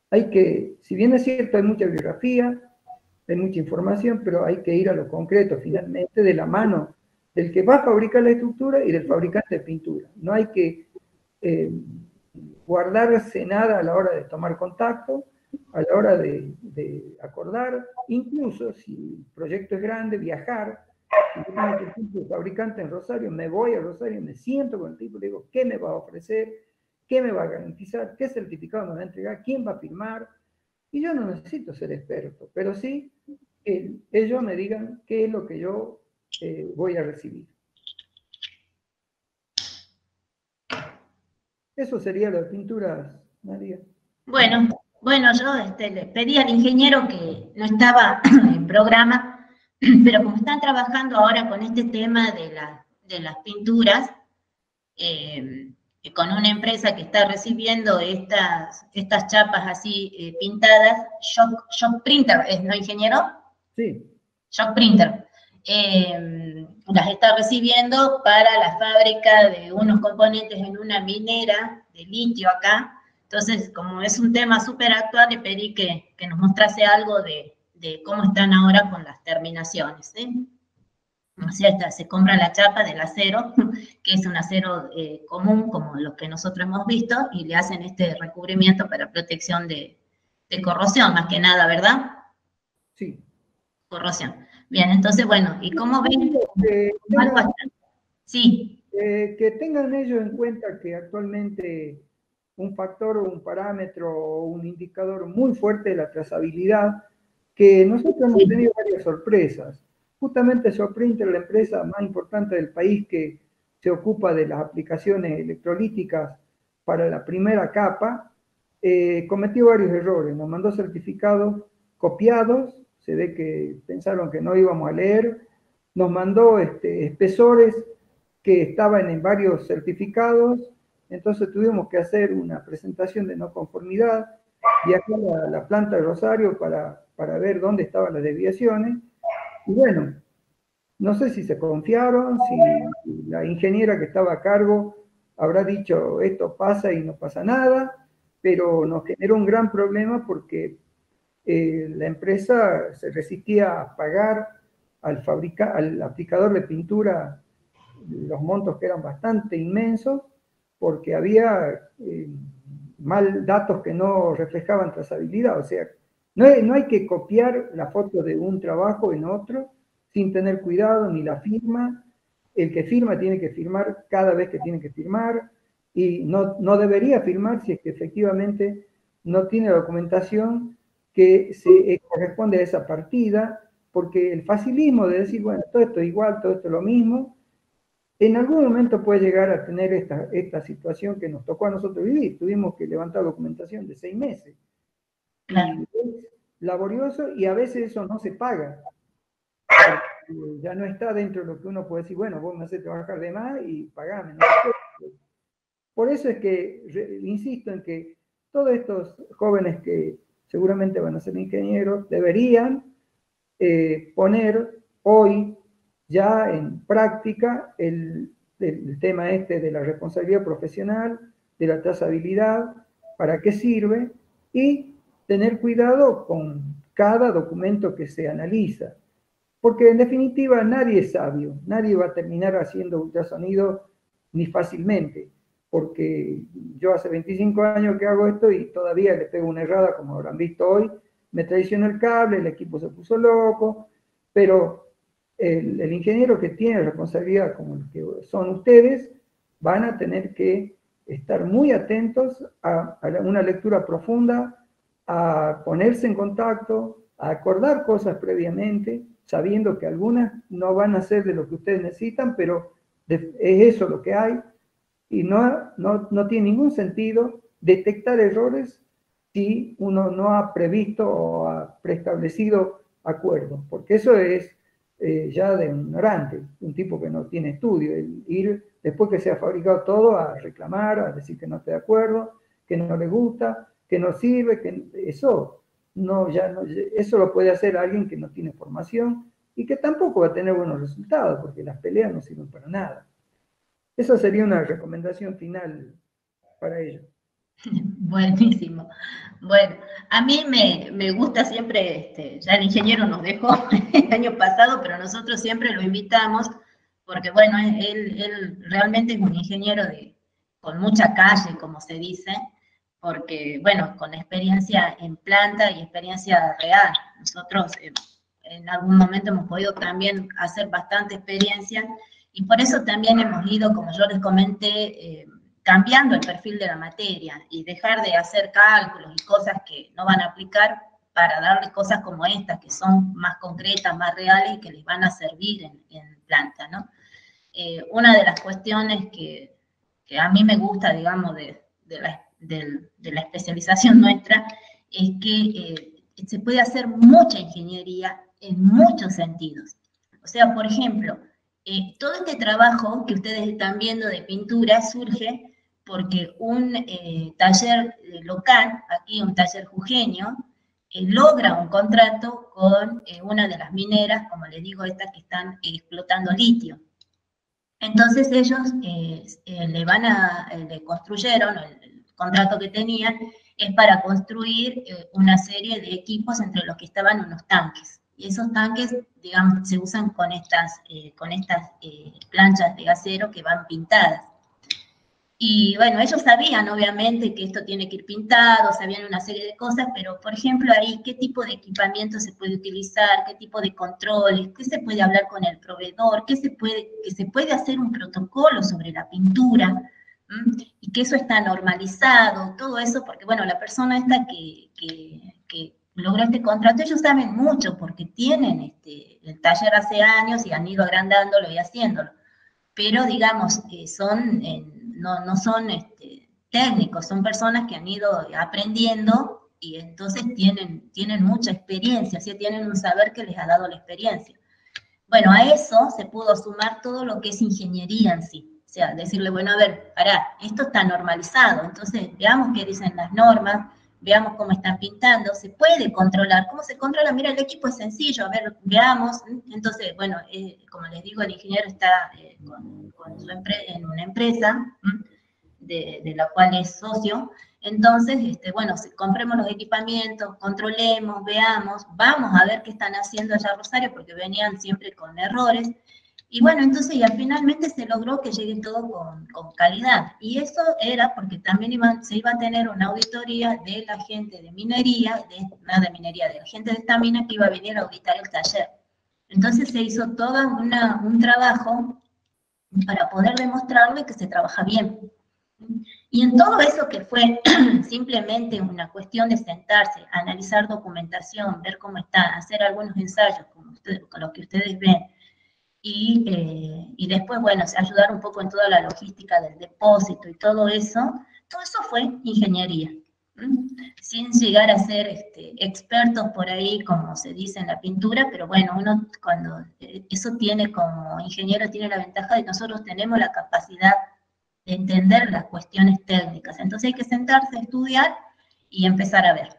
Hay que, si bien es cierto, hay mucha bibliografía, hay mucha información, pero hay que ir a lo concreto finalmente de la mano del que va a fabricar la estructura y del fabricante de pintura. No hay que guardarse nada a la hora de tomar contacto, a la hora de acordar, incluso si el proyecto es grande, viajar. Si yo tengo, por ejemplo, un fabricante en Rosario, me voy a Rosario, me siento con el tipo y le digo, ¿qué me va a ofrecer? ¿Qué me va a garantizar? ¿Qué certificado me va a entregar? ¿Quién va a firmar? Y yo no necesito ser experto, pero sí que ellos me digan qué es lo que yo voy a recibir. Eso sería lo de pinturas, María. Bueno, bueno, yo le pedí al ingeniero que no estaba en programa, pero como están trabajando ahora con este tema de las pinturas, con una empresa que está recibiendo estas chapas así pintadas, Shock Printer, ¿no, ingeniero? Sí. Shock Printer. Las está recibiendo para la fábrica de unos componentes en una minera de litio acá. Entonces, como es un tema súper actual, le pedí que nos mostrase algo de cómo están ahora con las terminaciones. O sea, se compra la chapa del acero, que es un acero común, como los que nosotros hemos visto, y le hacen este recubrimiento para protección de corrosión, más que nada, ¿verdad? Sí. Corrosión. Bien, entonces, bueno, ¿y cómo ven? Sí. Que tengan ellos en cuenta que actualmente un factor o un parámetro o un indicador muy fuerte de la trazabilidad, que nosotros hemos tenido varias sorpresas. Justamente Soprinter, la empresa más importante del país que se ocupa de las aplicaciones electrolíticas para la primera capa, cometió varios errores. Nos mandó certificados copiados, se ve que pensaron que no íbamos a leer, nos mandó espesores que estaban en varios certificados, entonces tuvimos que hacer una presentación de no conformidad, viajar a la planta de Rosario para ver dónde estaban las desviaciones, y bueno, no sé si se confiaron, si la ingeniera que estaba a cargo habrá dicho esto pasa y no pasa nada, pero nos generó un gran problema porque la empresa se resistía a pagar al aplicador de pintura los montos que eran bastante inmensos, porque había mal datos que no reflejaban trazabilidad. O sea, no hay que copiar la foto de un trabajo en otro sin tener cuidado, ni la firma. El que firma tiene que firmar cada vez que tiene que firmar, y no debería firmar si es que efectivamente no tiene documentación que se corresponde a esa partida, porque el facilismo de decir, bueno, todo esto es igual, todo esto es lo mismo, en algún momento puede llegar a tener esta situación que nos tocó a nosotros vivir. Tuvimos que levantar documentación de 6 meses. Claro. Y es laborioso y a veces eso no se paga. Ya no está dentro de lo que uno puede decir, bueno, vos me haces trabajar de más y pagame. No sé. Por eso es que insisto en que todos estos jóvenes que seguramente van a ser ingenieros deberían poner hoy ya en práctica el tema de la responsabilidad profesional, de la trazabilidad, para qué sirve, y tener cuidado con cada documento que se analiza. Porque en definitiva nadie es sabio, nadie va a terminar haciendo ultrasonido ni fácilmente, porque yo hace 25 años que hago esto y todavía le pego una errada, como habrán visto hoy, me traicionó el cable, el equipo se puso loco, pero el ingeniero que tiene responsabilidad, como el que son ustedes, van a tener que estar muy atentos a una lectura profunda, a ponerse en contacto, a acordar cosas previamente, sabiendo que algunas no van a ser de lo que ustedes necesitan, pero es eso lo que hay, y no tiene ningún sentido detectar errores si uno no ha previsto o ha preestablecido acuerdos, porque eso es ya de un ignorante, un tipo que no tiene estudio, el ir después que se ha fabricado todo a reclamar, a decir que no está de acuerdo, que no le gusta, que no sirve, que eso eso lo puede hacer alguien que no tiene formación y que tampoco va a tener buenos resultados, porque las peleas no sirven para nada. Esa sería una recomendación final para ellos. Buenísimo. Bueno, a mí me gusta siempre, ya el ingeniero nos dejó el año pasado, pero nosotros siempre lo invitamos, porque bueno, él realmente es un ingeniero con mucha calle, como se dice, porque bueno, con experiencia en planta y experiencia real. Nosotros en algún momento hemos podido también hacer bastante experiencia y por eso también hemos ido, como yo les comenté, cambiando el perfil de la materia y dejar de hacer cálculos y cosas que no van a aplicar para darles cosas como estas, que son más concretas, más reales y que les van a servir en planta, ¿no? Una de las cuestiones que a mí me gusta, digamos, de la especialización nuestra, es que se puede hacer mucha ingeniería en muchos sentidos. O sea, por ejemplo, todo este trabajo que ustedes están viendo de pintura surge porque un taller local, aquí un taller jujeño, logra un contrato con una de las mineras, como les digo, estas que están explotando litio. Entonces ellos le construyeron, el contrato que tenían es para construir una serie de equipos entre los que estaban unos tanques. Y esos tanques, digamos, se usan con estas planchas de acero que van pintadas. Y bueno, ellos sabían obviamente que esto tiene que ir pintado, sabían una serie de cosas, pero por ejemplo ahí, ¿qué tipo de equipamiento se puede utilizar? ¿Qué tipo de controles? ¿Qué se puede hablar con el proveedor? Que se puede hacer un protocolo sobre la pintura? Y que eso está normalizado, todo eso, porque bueno, la persona esta que logró este contrato, ellos saben mucho porque tienen el taller hace años y han ido agrandándolo y haciéndolo. Pero digamos, no son técnicos, son personas que han ido aprendiendo y entonces tienen mucha experiencia, ¿sí? Tienen un saber que les ha dado la experiencia. Bueno, a eso se pudo sumar todo lo que es ingeniería en sí. O sea, decirle, bueno, a ver, pará, esto está normalizado, entonces veamos qué dicen las normas, veamos cómo están pintando, se puede controlar. ¿Cómo se controla? Mira, el equipo es sencillo, a ver, veamos. Entonces, bueno, como les digo, el ingeniero está en una empresa de la cual es socio. Entonces, bueno, compremos los equipamientos, controlemos, veamos, vamos a ver qué están haciendo allá en Rosario, porque venían siempre con errores. Y bueno, entonces ya finalmente se logró que llegue todo con calidad. Y eso era porque también se iba a tener una auditoría de la gente de minería, de la gente de esta mina que iba a venir a auditar el taller. Entonces se hizo todo un trabajo para poder demostrarle que se trabaja bien. Y en todo eso que fue simplemente una cuestión de sentarse, analizar documentación, ver cómo está, hacer algunos ensayos con los que ustedes ven, y después, bueno, ayudar un poco en toda la logística del depósito y todo eso fue ingeniería. Sin llegar a ser expertos por ahí, como se dice en la pintura, pero bueno, uno cuando eso tiene como ingeniero, tiene la ventaja de que nosotros tenemos la capacidad de entender las cuestiones técnicas. Entonces hay que sentarse a estudiar y empezar a ver.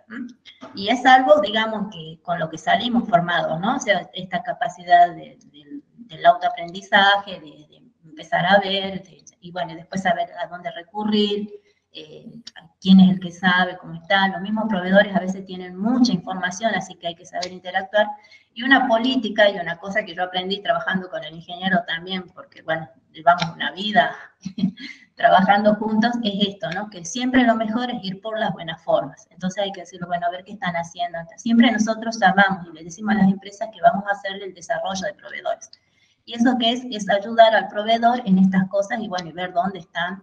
Y es algo, digamos, que con lo que salimos formados, ¿no? O sea, esta capacidad del autoaprendizaje, de empezar a ver, y bueno, después saber a dónde recurrir, quién es el que sabe, cómo está. Los mismos proveedores a veces tienen mucha información, así que hay que saber interactuar. Y una política y una cosa que yo aprendí trabajando con el ingeniero también, porque bueno, llevamos una vida trabajando juntos, es esto, ¿no? Que siempre lo mejor es ir por las buenas formas. Entonces hay que decirlo, bueno, a ver qué están haciendo. Siempre nosotros llamamos y le decimos a las empresas que vamos a hacer el desarrollo de proveedores. Y eso que es ayudar al proveedor en estas cosas y bueno, y ver dónde están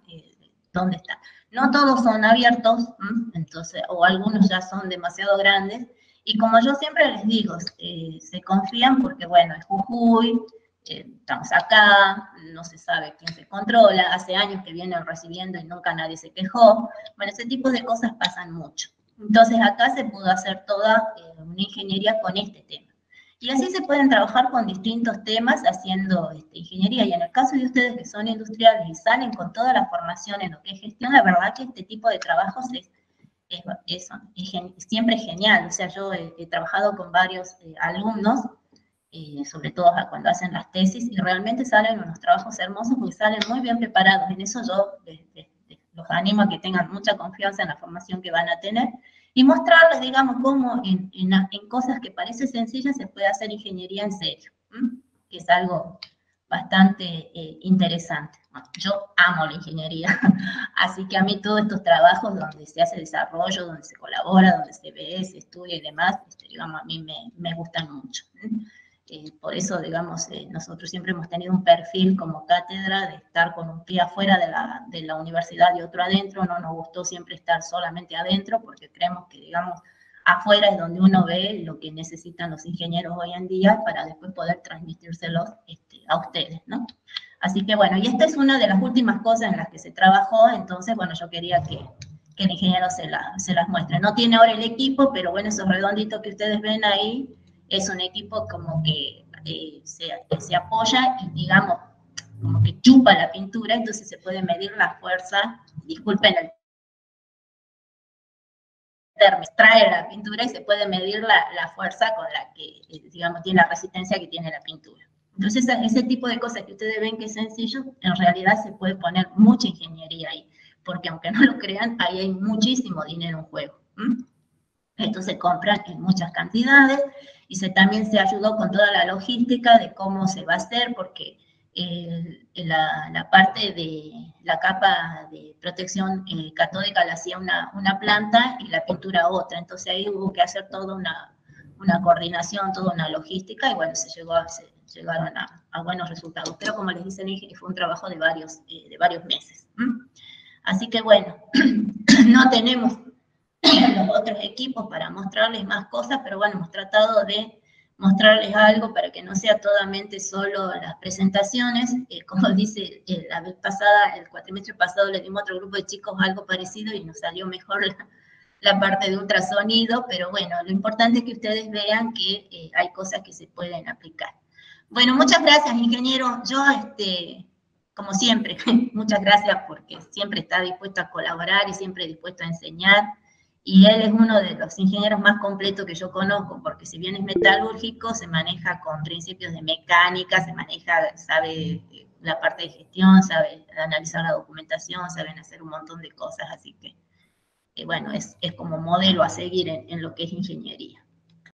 dónde está. No todos son abiertos, entonces, o algunos ya son demasiado grandes, y como yo siempre les digo, se confían porque, bueno, es Jujuy, estamos acá, no se sabe quién se controla, hace años que vienen recibiendo y nunca nadie se quejó. Bueno, ese tipo de cosas pasan mucho. Entonces acá se pudo hacer toda una ingeniería con este tema. Y así se pueden trabajar con distintos temas haciendo ingeniería. Y en el caso de ustedes que son industriales y salen con toda la formación en lo que es gestión, la verdad que este tipo de trabajos es siempre genial. O sea, yo he trabajado con varios alumnos, sobre todo cuando hacen las tesis, y realmente salen unos trabajos hermosos porque salen muy bien preparados. En eso yo los animo a que tengan mucha confianza en la formación que van a tener y mostrarles, digamos, cómo en cosas que parecen sencillas se puede hacer ingeniería en serio, que es algo bastante interesante. Bueno, yo amo la ingeniería, así que a mí todos estos trabajos donde se hace desarrollo, donde se colabora, donde se ve, se estudia y demás, digamos, a mí me gustan mucho. Por eso, digamos, nosotros siempre hemos tenido un perfil como cátedra de estar con un pie afuera de la universidad y otro adentro. No nos gustó siempre estar solamente adentro porque creemos que, digamos, afuera es donde uno ve lo que necesitan los ingenieros hoy en día para después poder transmitírselos a ustedes, ¿no? Así que, bueno, y esta es una de las últimas cosas en las que se trabajó, entonces, bueno, yo quería que el ingeniero se las muestre. No tiene ahora el equipo, pero bueno, esos redonditos que ustedes ven ahí, es un equipo como que se apoya y, digamos, como que chupa la pintura, entonces se puede medir la fuerza, disculpen el término, extrae la pintura y se puede medir la fuerza con la que, digamos, tiene la resistencia que tiene la pintura. Entonces, ese tipo de cosas que ustedes ven que es sencillo, en realidad se puede poner mucha ingeniería ahí, porque aunque no lo crean, ahí hay muchísimo dinero en juego. Esto se compran en muchas cantidades y también se ayudó con toda la logística de cómo se va a hacer, porque la parte de la capa de protección catódica la hacía una planta y la pintura otra, entonces ahí hubo que hacer toda una coordinación, toda una logística, y bueno, llegaron a buenos resultados, pero como les dicen, fue un trabajo de varios meses. Así que bueno, no tenemos los otros equipos para mostrarles más cosas, pero bueno, hemos tratado de mostrarles algo para que no sea totalmente solo las presentaciones. Como dice, la vez pasada, el cuatrimestre pasado, le dimos a otro grupo de chicos algo parecido y nos salió mejor la parte de ultrasonido, pero bueno, lo importante es que ustedes vean que hay cosas que se pueden aplicar. Bueno, muchas gracias, ingeniero. Yo, como siempre, muchas gracias porque siempre está dispuesto a colaborar y siempre dispuesto a enseñar. Y él es uno de los ingenieros más completos que yo conozco, porque si bien es metalúrgico, se maneja con principios de mecánica, sabe la parte de gestión, sabe analizar la documentación, saben hacer un montón de cosas, así que, bueno, es como modelo a seguir en lo que es ingeniería.